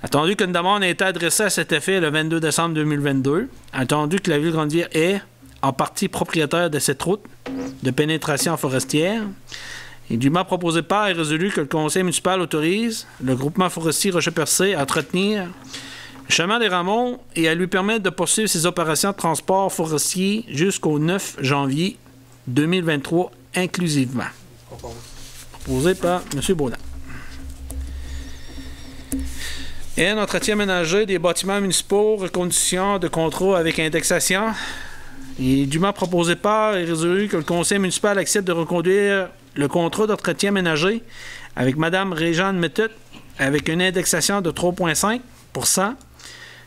Attendu qu'une demande a été adressée à cet effet le 22 décembre 2022, attendu que la Ville de Grande-Rivière est en partie propriétaire de cette route de pénétration forestière. Il est dûment proposé par et résolu que le conseil municipal autorise le groupement forestier Rocher-Percé à entretenir le chemin des Ramonts et à lui permettre de poursuivre ses opérations de transport forestier jusqu'au 9 janvier 2023 inclusivement. Proposé par M. Baudin. N. Entretien ménager des bâtiments municipaux, reconduction de contrat avec indexation. Il est dûment proposé par et résolu que le conseil municipal accepte de reconduire le contrat d'entretien ménager avec Mme Réjeanne Méthode avec une indexation de 3,5 %,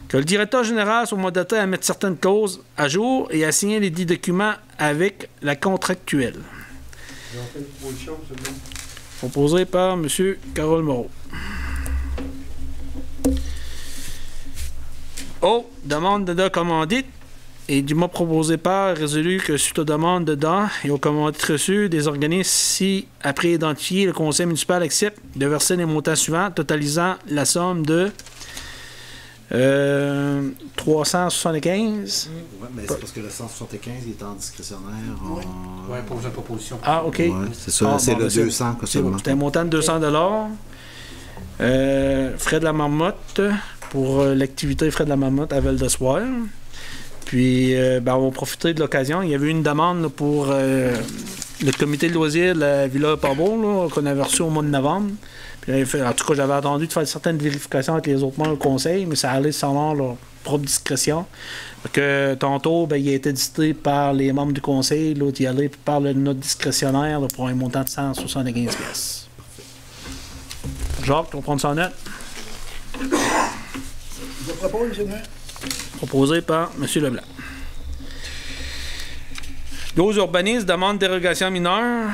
que le directeur général soit mandaté à mettre certaines clauses à jour et à signer les 10 documents avec la contractuelle. Proposé par M. Carole Moreau. O. Demande de commandite. Et du mot proposé par résolu que suite aux demandes dedans et aux commandites reçues des organismes si, après identifié, le conseil municipal accepte de verser les montants suivants, totalisant la somme de 375. Oui, mais c'est parce que le 175 il est en discrétionnaire. Oui, pour une proposition. Ah, OK. Ouais, c'est ça, c'est le 200 que seulement. C'est un montant de 200 $. Frais de la marmotte pour l'activité frais de la marmotte à Val-de-Soir. Puis, on va profiter de l'occasion. Il y avait eu une demande là, pour le comité de loisirs de la Villa Parbot qu'on avait reçu au mois de novembre. Puis, en tout cas, j'avais attendu de faire certaines vérifications avec les autres membres du conseil, mais ça allait selon leur propre discrétion. Que tantôt, il a été édité par les membres du conseil, l'autre y allait par notre discrétionnaire là, pour un montant de 175 $. Jacques, on prend ça en note. Je propose, M. le maire. Proposé par M. Leblanc. 12 urbanistes demandent dérogation mineure.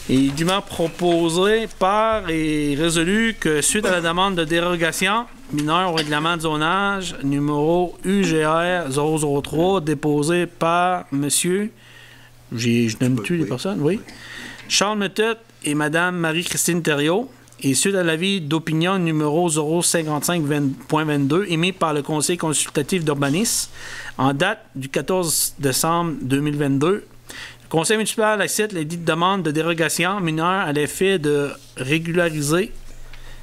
Et dûment proposé par et résolu que suite à la demande de dérogation mineure au règlement de zonage numéro UGR 003 déposé par monsieur, je nomme-tu les personnes? Oui. Charles Mettet et madame Marie-Christine Thériault, et suite à l'avis d'opinion numéro 055.22 émis par le Conseil consultatif d'urbanisme en date du 14 décembre 2022, le Conseil municipal accepte les dites demandes de dérogation mineure à l'effet de régulariser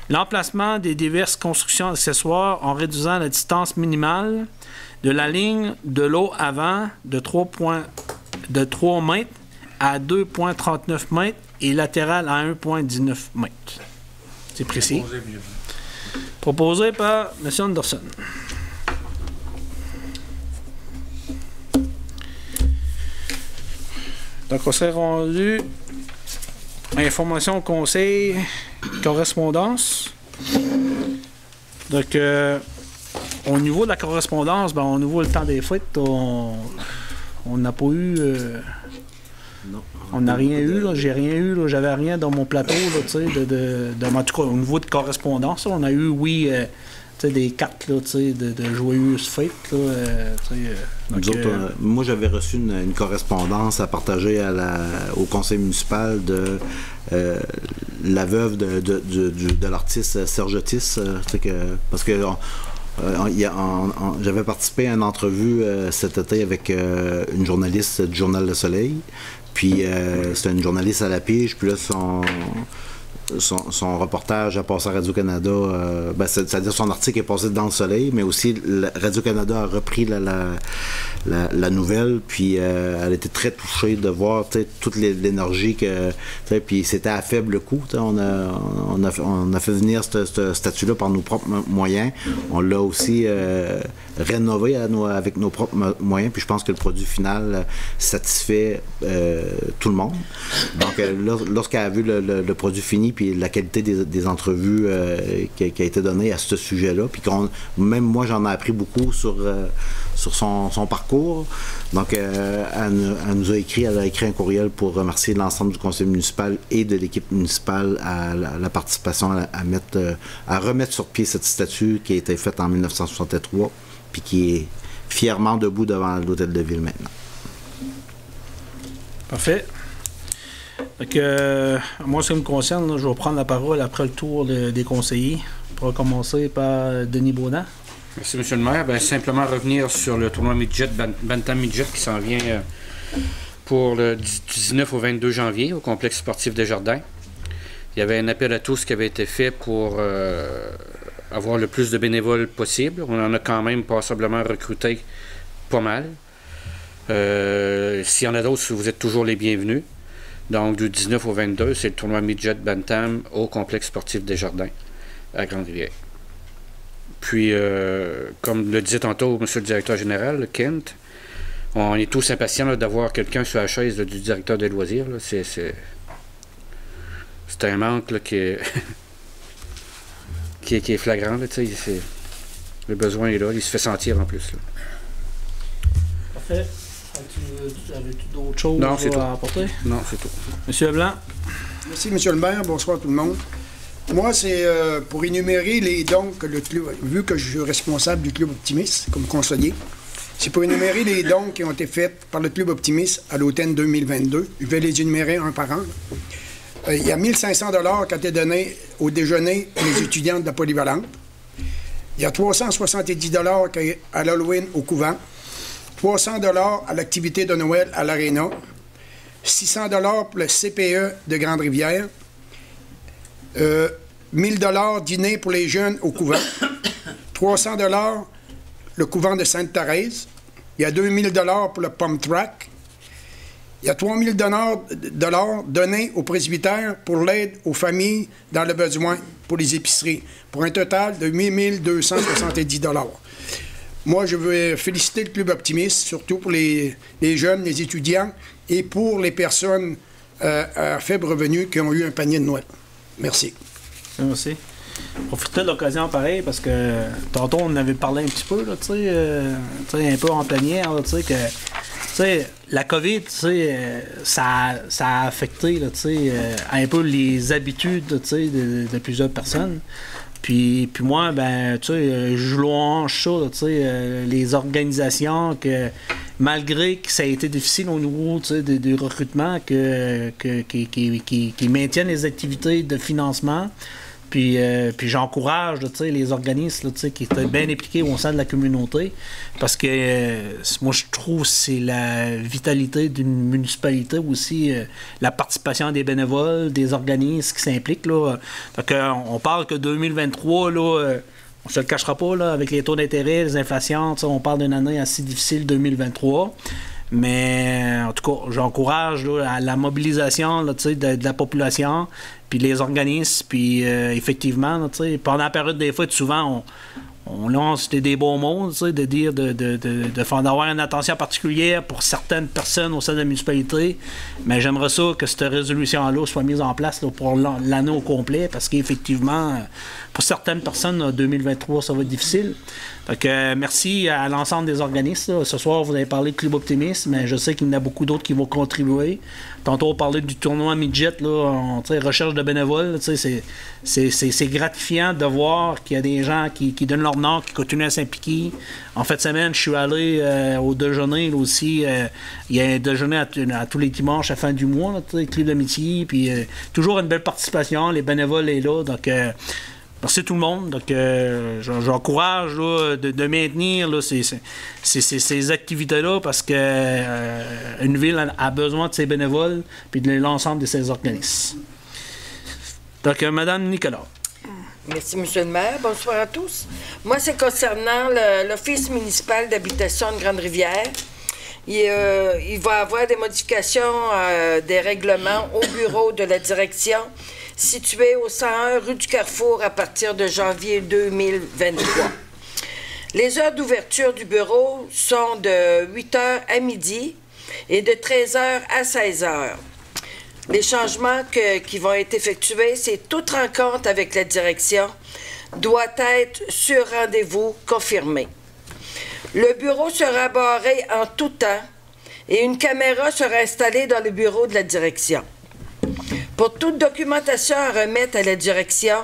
l'emplacement des diverses constructions accessoires en réduisant la distance minimale de la ligne de l'eau avant de 3 mètres à 2,39 mètres et latérale à 1,19 mètres. C'est précis. Proposé par M. Anderson. Donc, on s'est rendu information au conseil, correspondance. Donc, au niveau de la correspondance, ben, au niveau du temps des fêtes, on n'a pas eu... Non. On n'a rien eu, là. J'ai rien eu, là. J'avais rien dans mon plateau, là, tu sais, en tout cas, au niveau de correspondance, là, on a eu, oui, tu sais, des cartes, là, tu sais, de joyeuses fêtes, là, tu sais. Nous autres, moi, j'avais reçu une correspondance à partager au conseil municipal de la veuve de l'artiste Serge Otis, parce que j'avais participé à une entrevue cet été avec une journaliste du Journal Le Soleil. Puis c'était une journaliste à la pige, puis là son reportage a passé à Radio-Canada, c'est-à-dire son article est passé dans Le Soleil, mais aussi Radio-Canada a repris la nouvelle, puis elle était très touchée de voir toute l'énergie que, puis c'était à faible coût. On a fait venir ce statut-là par nos propres moyens. On l'a aussi rénové avec nos propres moyens, puis je pense que le produit final satisfait tout le monde. Donc lorsqu'elle a vu le produit fini, puis la qualité des entrevues qui a été donnée à ce sujet-là, puis même moi j'en ai appris beaucoup sur son parcours. Donc elle nous a écrit un courriel pour remercier l'ensemble du conseil municipal et de l'équipe municipale à la participation à remettre sur pied cette statue qui a été faite en 1963 puis qui est fièrement debout devant l'hôtel de ville maintenant. Parfait. Donc, moi, ce qui me concerne, là, je vais prendre la parole après le tour des conseillers. On va commencer par Denis Baudin. Merci, M. le maire. Ben, simplement revenir sur le tournoi midget, Bantam Midget, qui s'en vient pour le 19 au 22 janvier au complexe sportif Desjardins. Il y avait un appel à tous qui avait été fait pour avoir le plus de bénévoles possible. On en a quand même passablement recruté pas mal. S'il y en a d'autres, vous êtes toujours les bienvenus. Donc, du 19 au 22, c'est le tournoi Midget Bantam au complexe sportif Desjardins, à Grande-Rivière. Puis, comme le disait tantôt M. le directeur général, Kent, on est tous impatients d'avoir quelqu'un sur la chaise du directeur des loisirs. C'est un manque là, qui est flagrant. Là, le besoin est là, il se fait sentir en plus. Là. Parfait. Avais-tu d'autres choses à apporter? Non, c'est tout. Monsieur Leblanc. Merci, M. le maire. Bonsoir tout le monde. Moi, c'est pour énumérer les dons que le club, vu que je suis responsable du Club Optimiste comme conseiller, c'est pour énumérer les dons qui ont été faits par le Club Optimiste à l'automne 2022. Je vais les énumérer un par un. Il y a 1500 $ qui ont été donnés au déjeuner pour les étudiantes de la polyvalente. Il y a 370 $ à l'Halloween au couvent. 300 $ à l'activité de Noël à l'Arena, 600 $ pour le CPE de Grande-Rivière, 1000 $ dîner pour les jeunes au couvent, 300 $ le couvent de Sainte-Thérèse, il y a 2000 $ pour le Pump Track, il y a 3000 $ donnés au presbytère pour l'aide aux familles dans le besoin pour les épiceries, pour un total de 8270 $. Moi, je veux féliciter le Club Optimiste, surtout pour les jeunes, les étudiants et pour les personnes à faible revenu qui ont eu un panier de Noël. Merci. Merci. Profitez de l'occasion pareil parce que tantôt on en avait parlé un petit peu, là, un peu en plénière, tu sais, que sais, la COVID, tu sais, ça a affecté, là, tu sais, un peu les habitudes, tu sais, de plusieurs personnes. Puis moi, ben, tu sais, je louange ça, tu sais, les organisations que, malgré que ça a été difficile au niveau, tu sais, du recrutement, qui maintiennent les activités de financement. Puis j'encourage, tu sais, les organismes, là, tu sais, qui étaient bien impliqués au sein de la communauté, parce que moi, je trouve que c'est la vitalité d'une municipalité aussi, la participation des bénévoles, des organismes qui s'impliquent, là. Fait qu'on parle que 2023, là, on se le cachera pas, là, avec les taux d'intérêt, les inflations, tu sais, on parle d'une année assez difficile, 2023. Mais en tout cas, j'encourage là, à la mobilisation là, de la population, puis les organismes, puis effectivement, là, pendant la période des fêtes, souvent, on lance des bons mots, de dire de faire d'avoir une attention particulière pour certaines personnes au sein de la municipalité. Mais j'aimerais ça que cette résolution-là soit mise en place là, pour l'année au complet, parce qu'effectivement, pour certaines personnes, en 2023, ça va être difficile. Donc, merci à l'ensemble des organismes. Là. Ce soir, vous avez parlé de Club Optimiste, mais je sais qu'il y en a beaucoup d'autres qui vont contribuer. Tantôt, on parlait du tournoi midget, là, recherche de bénévoles. C'est gratifiant de voir qu'il y a des gens qui donnent leur nom, qui continuent à s'impliquer. En fin de semaine, je suis allé au déjeuner là, aussi. Il y a un déjeuner à tous les dimanches à la fin du mois, là, Club d'amitié. Puis toujours une belle participation. Les bénévoles sont là. Donc, merci tout le monde. Donc, j'encourage là, de maintenir là, ces activités-là parce qu'une ville a besoin de ses bénévoles et de l'ensemble de ses organismes. Donc, Mme Nicolas. Merci, M. le maire. Bonsoir à tous. Moi, c'est concernant l'Office municipal d'habitation de Grande-Rivière. Il va y avoir des modifications des règlements au bureau de la direction situé au 101 rue du Carrefour à partir de janvier 2023. Les heures d'ouverture du bureau sont de 8h à midi et de 13h à 16h. Les changements qui vont être effectués, c'est toute rencontre avec la direction doit être sur rendez-vous confirmé. Le bureau sera barré en tout temps et une caméra sera installée dans le bureau de la direction. Pour toute documentation à remettre à la direction,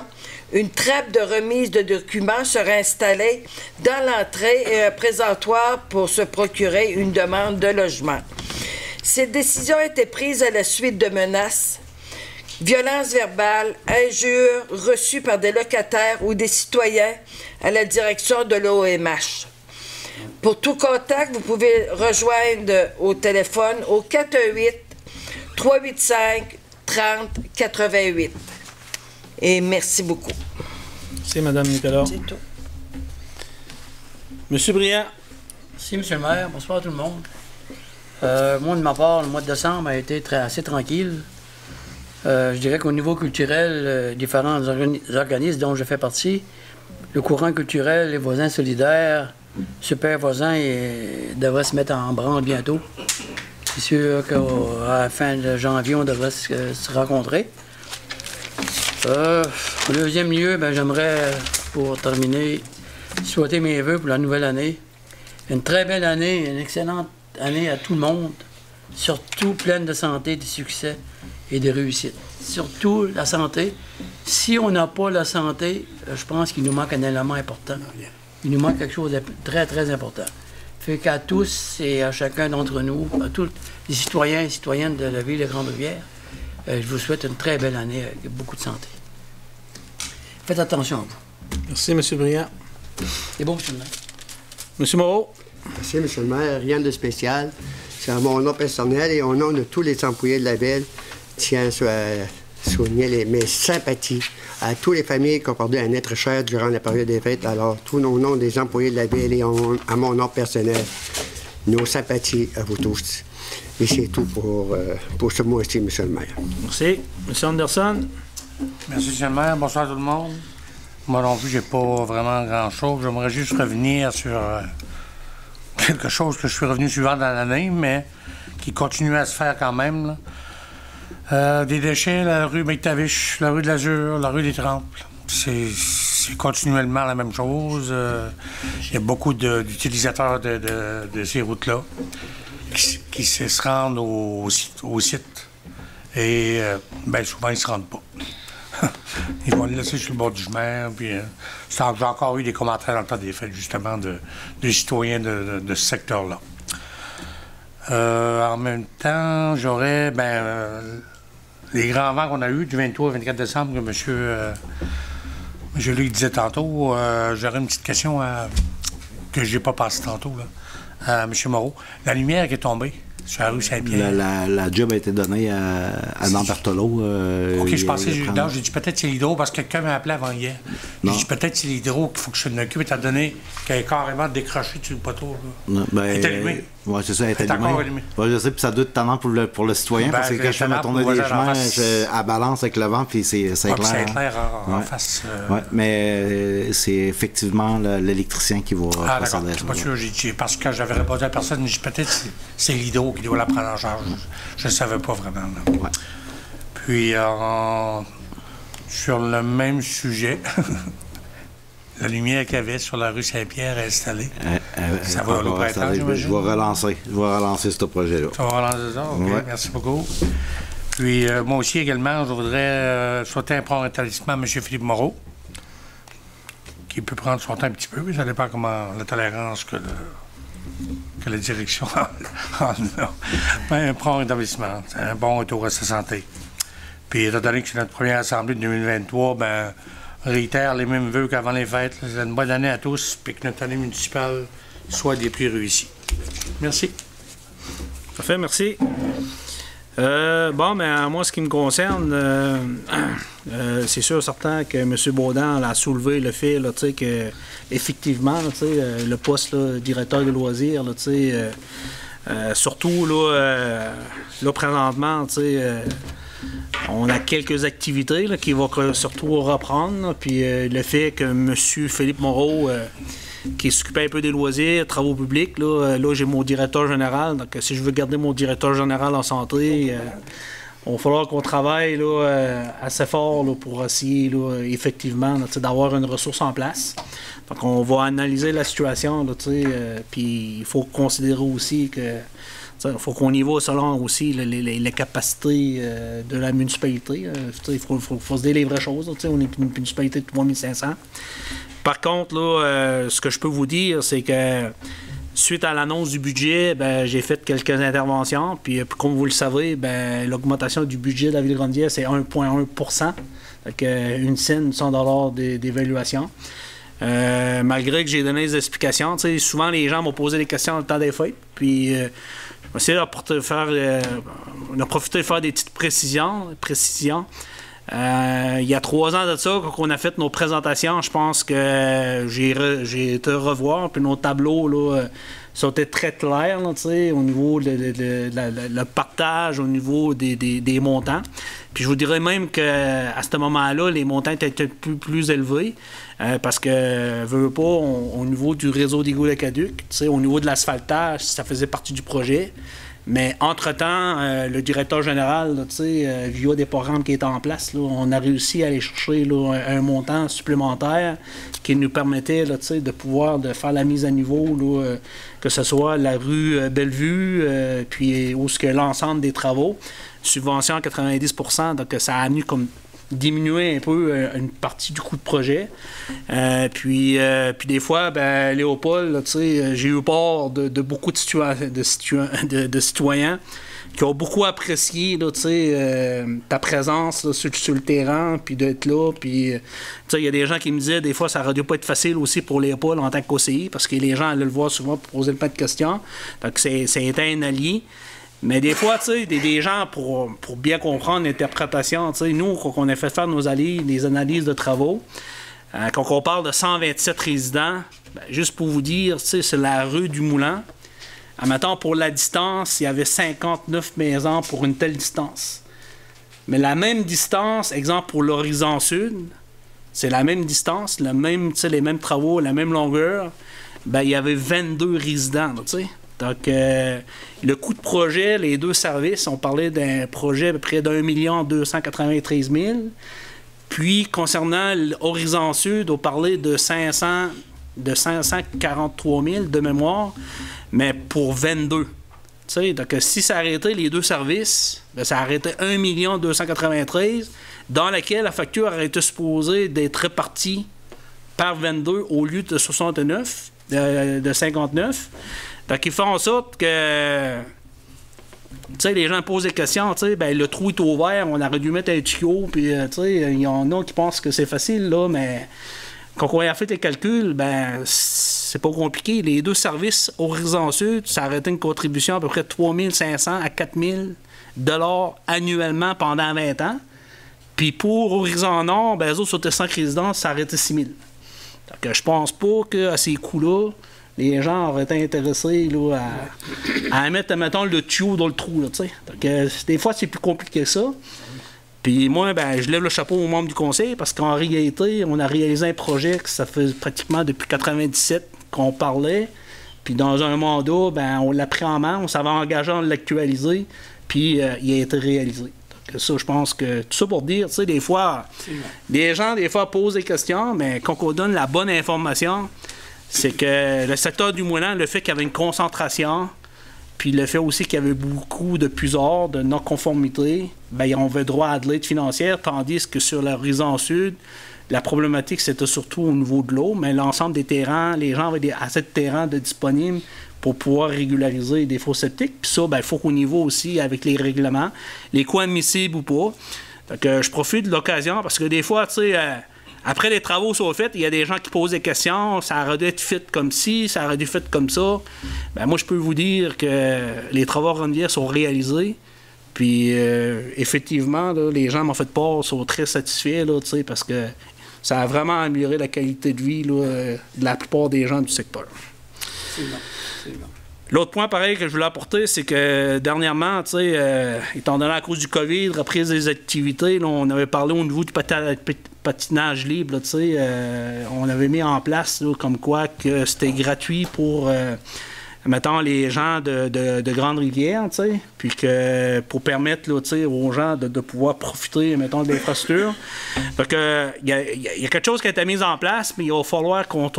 une trappe de remise de documents sera installée dans l'entrée et un présentoir pour se procurer une demande de logement. Cette décision a été prise à la suite de menaces, violences verbales, injures reçues par des locataires ou des citoyens à la direction de l'OMH. Pour tout contact, vous pouvez rejoindre au téléphone au 418-385-3088. Et merci beaucoup. Merci, Mme Nicolas. C'est tout. Monsieur Briand. Merci, M. le maire. Bonsoir à tout le monde. Moi, de ma part, le mois de décembre a été assez tranquille. Je dirais qu'au niveau culturel, différents organismes dont je fais partie, le courant culturel, les voisins solidaires, super voisins devraient se mettre en branle bientôt. C'est sûr qu'à la fin de janvier, on devrait se rencontrer. En deuxième lieu, j'aimerais, pour terminer, souhaiter mes vœux pour la nouvelle année. Une très belle année, une excellente année à tout le monde, surtout pleine de santé, de succès et de réussite. Surtout la santé. Si on n'a pas la santé, je pense qu'il nous manque un élément important. Il nous manque quelque chose de très, très important. Fait qu'à tous et à chacun d'entre nous, à tous les citoyens et citoyennes de la ville de Grande-Rivière, je vous souhaite une très belle année avec beaucoup de santé. Faites attention à vous. Merci, M. Briand. C'est bon, M. le maire. M. Moreau. Merci, M. le maire. Rien de spécial. C'est à mon nom personnel et au nom de tous les employés de la ville, je tiens à souligner mes sympathies à toutes les familles qui ont perdu un être cher durant la période des fêtes. Alors, tout au nom des employés de la ville et à mon nom personnel, nos sympathies à vous tous. Et c'est tout pour ce mois-ci, M. le maire. Merci. M. Anderson. Merci, M. le maire. Bonsoir à tout le monde. Moi non plus, j'ai pas vraiment grand-chose. J'aimerais juste revenir sur quelque chose que je suis revenu suivant dans l'année, mais qui continue à se faire quand même, là. Des déchets, la rue McTavish, la rue de l'Azur, la rue des Temples. C'est continuellement la même chose. Il y a beaucoup d'utilisateurs de ces routes-là. qui se rendent au site. Et bien souvent, ils ne se rendent pas. Ils vont le laisser sur le bord du chemin. Puis, j'ai encore eu des commentaires dans le temps des fêtes, justement, des citoyens de ce secteur-là. En même temps, j'aurais les grands vents qu'on a eus du 23 au 24 décembre, que M. Luc disait tantôt. J'aurais une petite question que je n'ai pas passée tantôt là, à M. Moreau. La lumière qui est tombée sur la rue Saint-Pierre. La job a été donnée à Dan Berthelot. OK, je pensais, j'ai dit peut-être c'est l'hydro, parce que quelqu'un m'a appelé avant hier. J'ai dit peut-être c'est l'hydro qu'il faut que je m'en occupe, étant donné qu'elle est carrément décrochée sur le poteau. Elle est allumée. Oui, c'est ça, elle est allumée. Oui, je sais, puis ça doit être tannant pour le citoyen, parce que quand je fais ma tournée des chemins, elle balance avec le vent, puis c'est clair. C'est clair en face. Oui, mais c'est effectivement l'électricien qui va procéder à ça. Parce que quand j'avais répondu à la personne, j'ai dit peut-être c'est l'hydro qui doit la prendre en charge. Je ne savais pas vraiment. Ouais. Puis, sur le même sujet, la lumière qu'il y avait sur la rue Saint-Pierre est installée. Ça va au printemps, j'imagine? Je vais relancer ce projet-là. Tu vas relancer ça? OK, ouais. Merci beaucoup. Puis, moi aussi, également, je voudrais souhaiter un prompt rétablissement à M. Philippe Moreau, qui peut prendre son temps un petit peu, mais ça dépend comment la tolérance que la direction en a. Un prompt rétablissement, c'est un bon retour à sa santé. Puis, étant donné que c'est notre première assemblée de 2023, réitère les mêmes vœux qu'avant les fêtes. C'est une bonne année à tous, puis que notre année municipale soit des plus réussies. Merci. Parfait, merci. Moi, ce qui me concerne, c'est sûr certain que M. Baudin a soulevé le fait là, que effectivement, le poste là, directeur de loisirs, là, surtout là, présentement, on a quelques activités là, qui vont surtout reprendre. Là, puis le fait que M. Philippe Moreau, qui s'occupait un peu des loisirs, travaux publics, là j'ai mon directeur général. Donc si je veux garder mon directeur général en santé, il va falloir qu'on travaille là, assez fort là, pour essayer là, effectivement là, d'avoir une ressource en place. Donc on va analyser la situation, puis il faut considérer aussi que il faut qu'on y va selon aussi les capacités de la municipalité. Il faut se dire les vraies choses. On est une municipalité de 3500. Par contre, là, ce que je peux vous dire, c'est que suite à l'annonce du budget, j'ai fait quelques interventions. Puis, comme vous le savez, l'augmentation du budget de la Ville-Grenadière, c'est 1,1 %. Donc, une scène, 100 $ d'évaluation. Malgré que j'ai donné des explications, souvent les gens m'ont posé des questions dans le temps des fêtes. Puis, j'ai essayé de profiter de faire des petites précisions. Il y a 3 ans de ça, quand on a fait nos présentations, je pense que j'ai été revoir, puis nos tableaux là, sont très clairs là, au niveau le partage, au niveau des montants. Puis je vous dirais même qu'à ce moment-là, les montants étaient plus élevés, parce que, veux pas, au niveau du réseau d'égouts aqueducs, au niveau de l'asphaltage, ça faisait partie du projet. Mais entre-temps, le directeur général, là, via des programmes qui étaient en place, là, on a réussi à aller chercher là, un montant supplémentaire qui nous permettait là, de pouvoir faire la mise à niveau, là, que ce soit la rue Bellevue, puis où ce que l'ensemble des travaux, subvention à 90 %, donc ça a amené comme diminuer un peu une partie du coût de projet. Puis des fois, Léopold, j'ai eu peur de beaucoup de citoyens qui ont beaucoup apprécié là, ta présence là, sur le terrain, puis d'être là. Puis il y a des gens qui me disaient des fois ça aurait dû pas être facile aussi pour Léopold en tant qu'OCI, parce que les gens allaient le voir souvent pour poser plein de questions. Donc ça a été un allié. Mais des fois, des gens, pour bien comprendre l'interprétation, nous, quand on a fait faire des analyses de travaux, quand on parle de 127 résidents, juste pour vous dire, c'est la rue du Moulin. Admettons, pour la distance, il y avait 59 maisons pour une telle distance. Mais la même distance, exemple pour l'horizon sud, c'est la même distance, les mêmes travaux, la même longueur, il y avait 22 résidents, Donc, le coût de projet, les deux services, on parlait d'un projet à peu près d'1 293 000. Puis, concernant l'horizon sud, on parlait de 543 000 de mémoire, mais pour 22. T'sais, donc, si ça arrêtait les deux services, ben, ça arrêtait 1 293 dans laquelle la facture aurait été supposée d'être répartie par 22 au lieu de 69, de 59. Donc, ils font en sorte que les gens posent des questions. Ben, le trou est ouvert, on aurait dû mettre un tuyau. Puis, il y en a qui pensent que c'est facile, là, mais quand on a fait les calculs, ben, c'est pas compliqué. Les deux services Horizon Sud, ça aurait été une contribution à peu près de 3 500 à 4 000 $ annuellement pendant 20 ans. Puis pour Horizon Nord, ben, eux autres, sur tes 5 résidences, ça aurait été 6 000. Donc, je pense pas qu'à ces coûts-là, les gens auraient été intéressés là, à mettre, mettons, le tuyau dans le trou. Là, donc, des fois, c'est plus compliqué que ça. Puis moi, ben, je lève le chapeau aux membres du conseil parce qu'en réalité, on a réalisé un projet que ça fait pratiquement depuis 1997 qu'on parlait. Puis dans un mandat, ben, on l'a pris en main, on s'avait engagé à l'actualiser, puis il a été réalisé. Donc ça, je pense que tout ça pour dire, tu sais, des fois, les gens, des fois, posent des questions, mais quand on donne la bonne information, c'est que le secteur du moulin, le fait qu'il y avait une concentration, puis le fait aussi qu'il y avait beaucoup de puisards, de non-conformité, bien, on avait droit à de l'aide financière, tandis que sur l'horizon sud, la problématique, c'était surtout au niveau de l'eau, mais l'ensemble des terrains, les gens avaient assez de terrains disponibles pour pouvoir régulariser des fosses septiques. Puis ça, bien, il faut qu'au niveau aussi, avec les règlements, les coûts admissibles ou pas. Donc, je profite de l'occasion parce que des fois, tu sais, après les travaux sont faits, il y a des gens qui posent des questions. Ça aurait dû être fait comme ci, ça aurait dû être fait comme ça. Bien, moi, je peux vous dire que les travaux Ronde-Rivière sont réalisés. Puis, effectivement, là, les gens m'ont fait part, sont très satisfaits, là, parce que ça a vraiment amélioré la qualité de vie là, de la plupart des gens du secteur. C'est bon. C'est bon. L'autre point, pareil, que je voulais apporter, c'est que dernièrement, étant donné à cause du COVID, reprise des activités, là, on avait parlé au niveau du patinage libre, là, on avait mis en place là, comme quoi que c'était gratuit pour, mettons, les gens de Grande-Rivière, puis que pour permettre là, aux gens de pouvoir profiter, mettons, de l'infrastructure. Donc, il y a quelque chose qui a été mis en place, mais il va falloir comment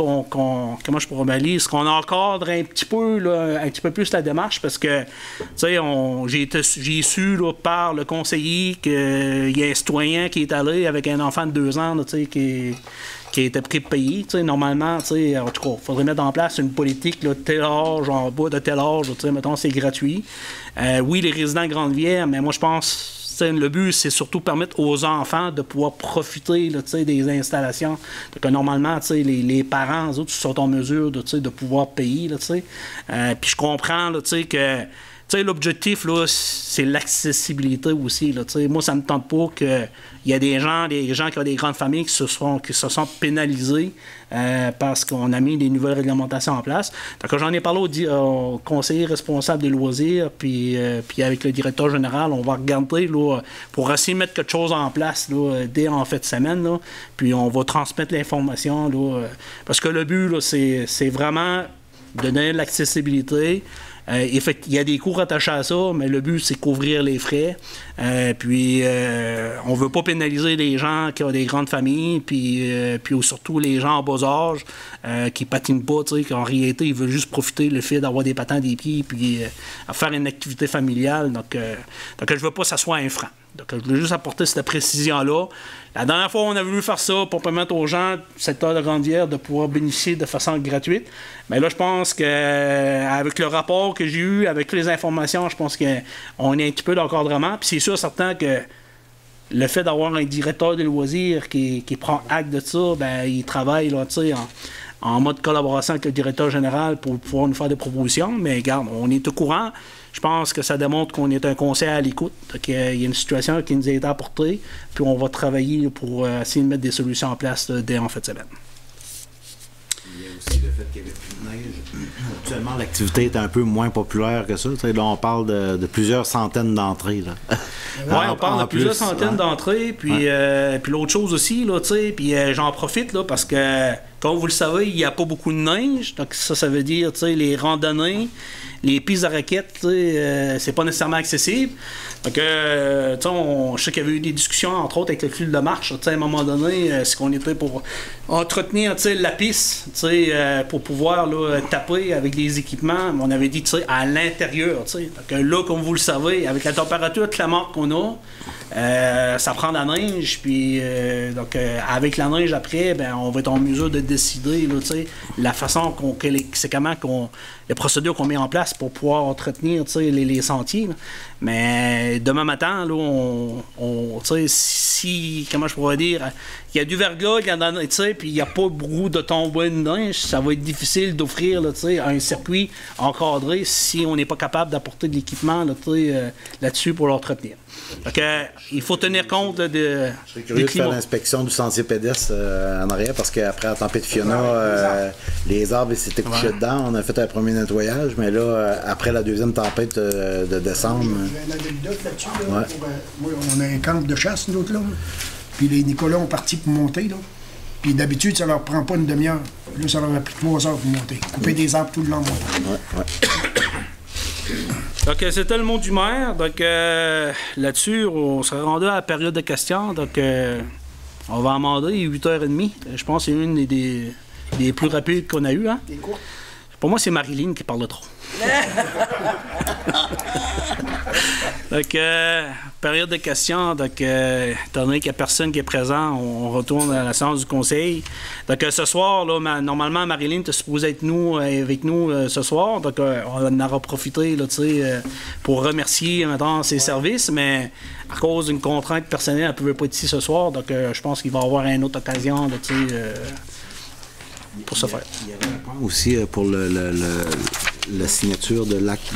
je pourrais m'allier, qu'on encadre un petit peu plus la démarche, parce que, j'ai su là, par le conseiller qu'il y a un citoyen qui est allé avec un enfant de 2 ans, là, qui a été pris de payer. Normalement, en tout cas, il faudrait mettre en place une politique, là, tel âge, en bas de tel âge, mettons, c'est gratuit. Oui, les résidents de Grande-Rivière, mais moi, je pense le but, c'est surtout permettre aux enfants de pouvoir profiter là, des installations. Donc, normalement, les parents, eux autres, sont en mesure de pouvoir payer. Puis je comprends là, que l'objectif, là, c'est l'accessibilité aussi. Là, moi, ça ne me tente pas qu'il y a des gens qui ont des grandes familles qui se sont pénalisés parce qu'on a mis des nouvelles réglementations en place. Donc, j'en ai parlé au conseiller responsable des loisirs, puis avec le directeur général, on va regarder là, pour essayer de mettre quelque chose en place là, dès en fin de semaine. Là, puis on va transmettre l'information. Là, parce que le but, là, c'est vraiment de donner de l'accessibilité. Il y a des coûts rattachés à ça, mais le but, c'est couvrir les frais. Puis, on ne veut pas pénaliser les gens qui ont des grandes familles, puis surtout les gens en bas âge qui ne patinent pas, qu'en réalité, ils veulent juste profiter le fait d'avoir des patins à des pieds, puis faire une activité familiale. Donc je ne veux pas que ça soit un frein. Donc, je voulais juste apporter cette précision-là. La dernière fois, on a voulu faire ça pour permettre aux gens du secteur de Grande-Rivière de pouvoir bénéficier de façon gratuite. Mais là, je pense qu'avec le rapport que j'ai eu, avec les informations, je pense qu'on est un petit peu d'encadrement. Puis c'est sûr, certain que le fait d'avoir un directeur de loisirs qui prend acte de ça, ben il travaille là, en mode collaboration avec le directeur général pour pouvoir nous faire des propositions. Mais regarde, on est au courant. Je pense que ça démontre qu'on est un conseil à l'écoute, qu'il y a une situation qui nous a été apportée, puis on va travailler pour essayer de mettre des solutions en place là, dès en fin de semaine. Il y a aussi le fait qu'il n'y avait plus de neige. Actuellement, l'activité est un peu moins populaire que ça. Là, on parle de plusieurs centaines d'entrées. Oui, on parle de plusieurs centaines d'entrées. Puis, puis l'autre chose aussi, là, puis j'en profite là, parce que, comme vous le savez, il n'y a pas beaucoup de neige. Donc ça veut dire les randonnées. les pistes de raquettes, c'est pas nécessairement accessible. Donc, je sais qu'il y avait eu des discussions, entre autres, avec le club de marche. À un moment donné, est-ce qu'on était pour entretenir la piste pour pouvoir là, taper avec des équipements? On avait dit à l'intérieur. Donc, là, comme vous le savez, avec la température clémente qu'on a, ça prend de la neige. Puis, avec la neige après, ben, on va être en mesure de décider là, la façon les procédures qu'on met en place pour pouvoir entretenir les sentiers. Là. Mais demain matin, là, comment je pourrais dire, il y a du verglas, puis il n'y a pas beaucoup de tombées de neige, ça va être difficile d'offrir un circuit encadré si on n'est pas capable d'apporter de l'équipement là-dessus pour l'entretenir. Donc, il faut tenir compte de. Je serais curieux de faire l'inspection du sentier pédestre en arrière parce qu'après la tempête Fiona, les arbres s'étaient couchés dedans. On a fait un premier nettoyage, mais là, après la deuxième tempête de décembre. J'ai une anecdote là-dessus. Là, moi, on a un camp de chasse, nous autres, là. Puis les Nicolas ont parti pour monter, là. Puis d'habitude, ça leur prend pas une demi-heure. Là, ça leur a pris 3 heures pour monter. Couper des arbres tout le long. Donc, c'était le mot du maire. Donc, là-dessus, on serait rendu à la période de questions. Donc, on va amender 8h30. Je pense que c'est une des plus rapides qu'on a eues. Hein? Pour moi, c'est Marilyn qui parle trop. Donc, période de questions. Donc, étant donné qu'il n'y a personne qui est présent, on retourne à la séance du conseil. Donc, ce soir, là, normalement, Marilyn était supposée être avec nous ce soir. Donc, on en aura profité là, pour remercier maintenant ses services. Mais à cause d'une contrainte personnelle, elle ne pouvait pas être ici ce soir. Donc, je pense qu'il va y avoir une autre occasion là, pour ce faire. Il y avait un point aussi pour la signature de l'acte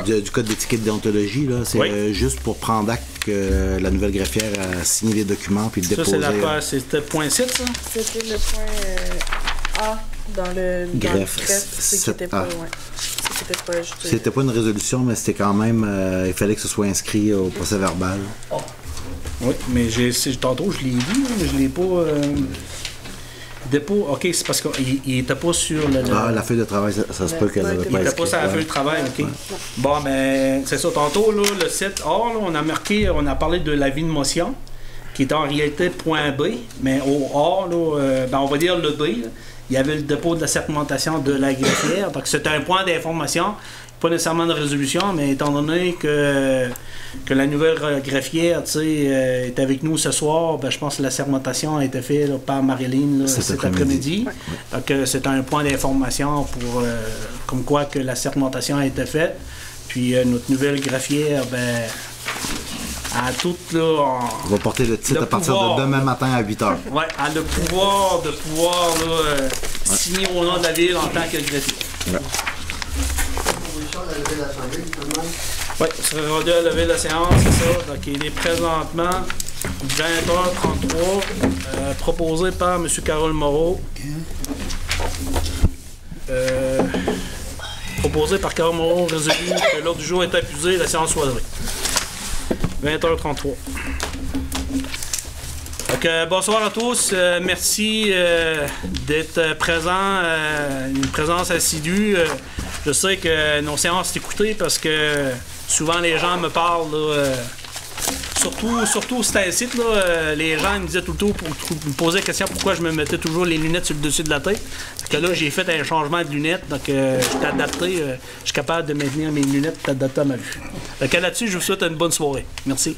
du code d'étiquette déontologie. C'est juste pour prendre acte que la nouvelle greffière a signé les documents puis le déposer. C'était le point 7, ça? C'était le point A dans le greffe. C'était pas une résolution, mais c'était quand même... il fallait que ce soit inscrit au procès verbal. Oui, mais tantôt, je l'ai dit, mais je l'ai pas... Dépôt, OK, c'est parce qu'il n'était pas sur la feuille de travail, ça se peut qu'elle n'avait pas il n'était pas sur la feuille de travail, OK. Ouais. Bon, mais c'est ça, tantôt, là, le 7A, là, on a parlé de l'avis de motion, qui est en réalité point B, mais au A, là, on va dire le B, là, il y avait le dépôt de la sermentation de la greffière, donc c'était un point d'information, pas nécessairement de résolution, mais étant donné que la nouvelle greffière est avec nous ce soir, ben, je pense que la sermentation a été faite là, par Marilyn là, cet après-midi. Donc c'est un point d'information pour comme quoi que la sermentation a été faite. Puis notre nouvelle greffière, ben, à toute là. On va porter le titre à partir de demain matin à 8h. Oui, elle a le pouvoir de signer au nom de la ville en tant que greffier. Ouais. Oui, on serait rendu à lever la séance, c'est ça. Donc, il est présentement 20h33, proposé par M. Carole Moreau. Proposé par Carole Moreau, résolu que l'ordre du jour est épuisé, la séance soit levée. 20h33. Donc, bonsoir à tous. Merci d'être présents, une présence assidue. Je sais que nos séances sont écoutées parce que souvent les gens me parlent, là, surtout c'était un site, là, les gens me disaient tout le temps pour me poser la question pourquoi je me mettais toujours les lunettes sur le dessus de la tête. Parce que là, j'ai fait un changement de lunettes, donc je suis adapté, je suis capable de maintenir mes lunettes adaptées à ma vue. Donc là-dessus, je vous souhaite une bonne soirée. Merci.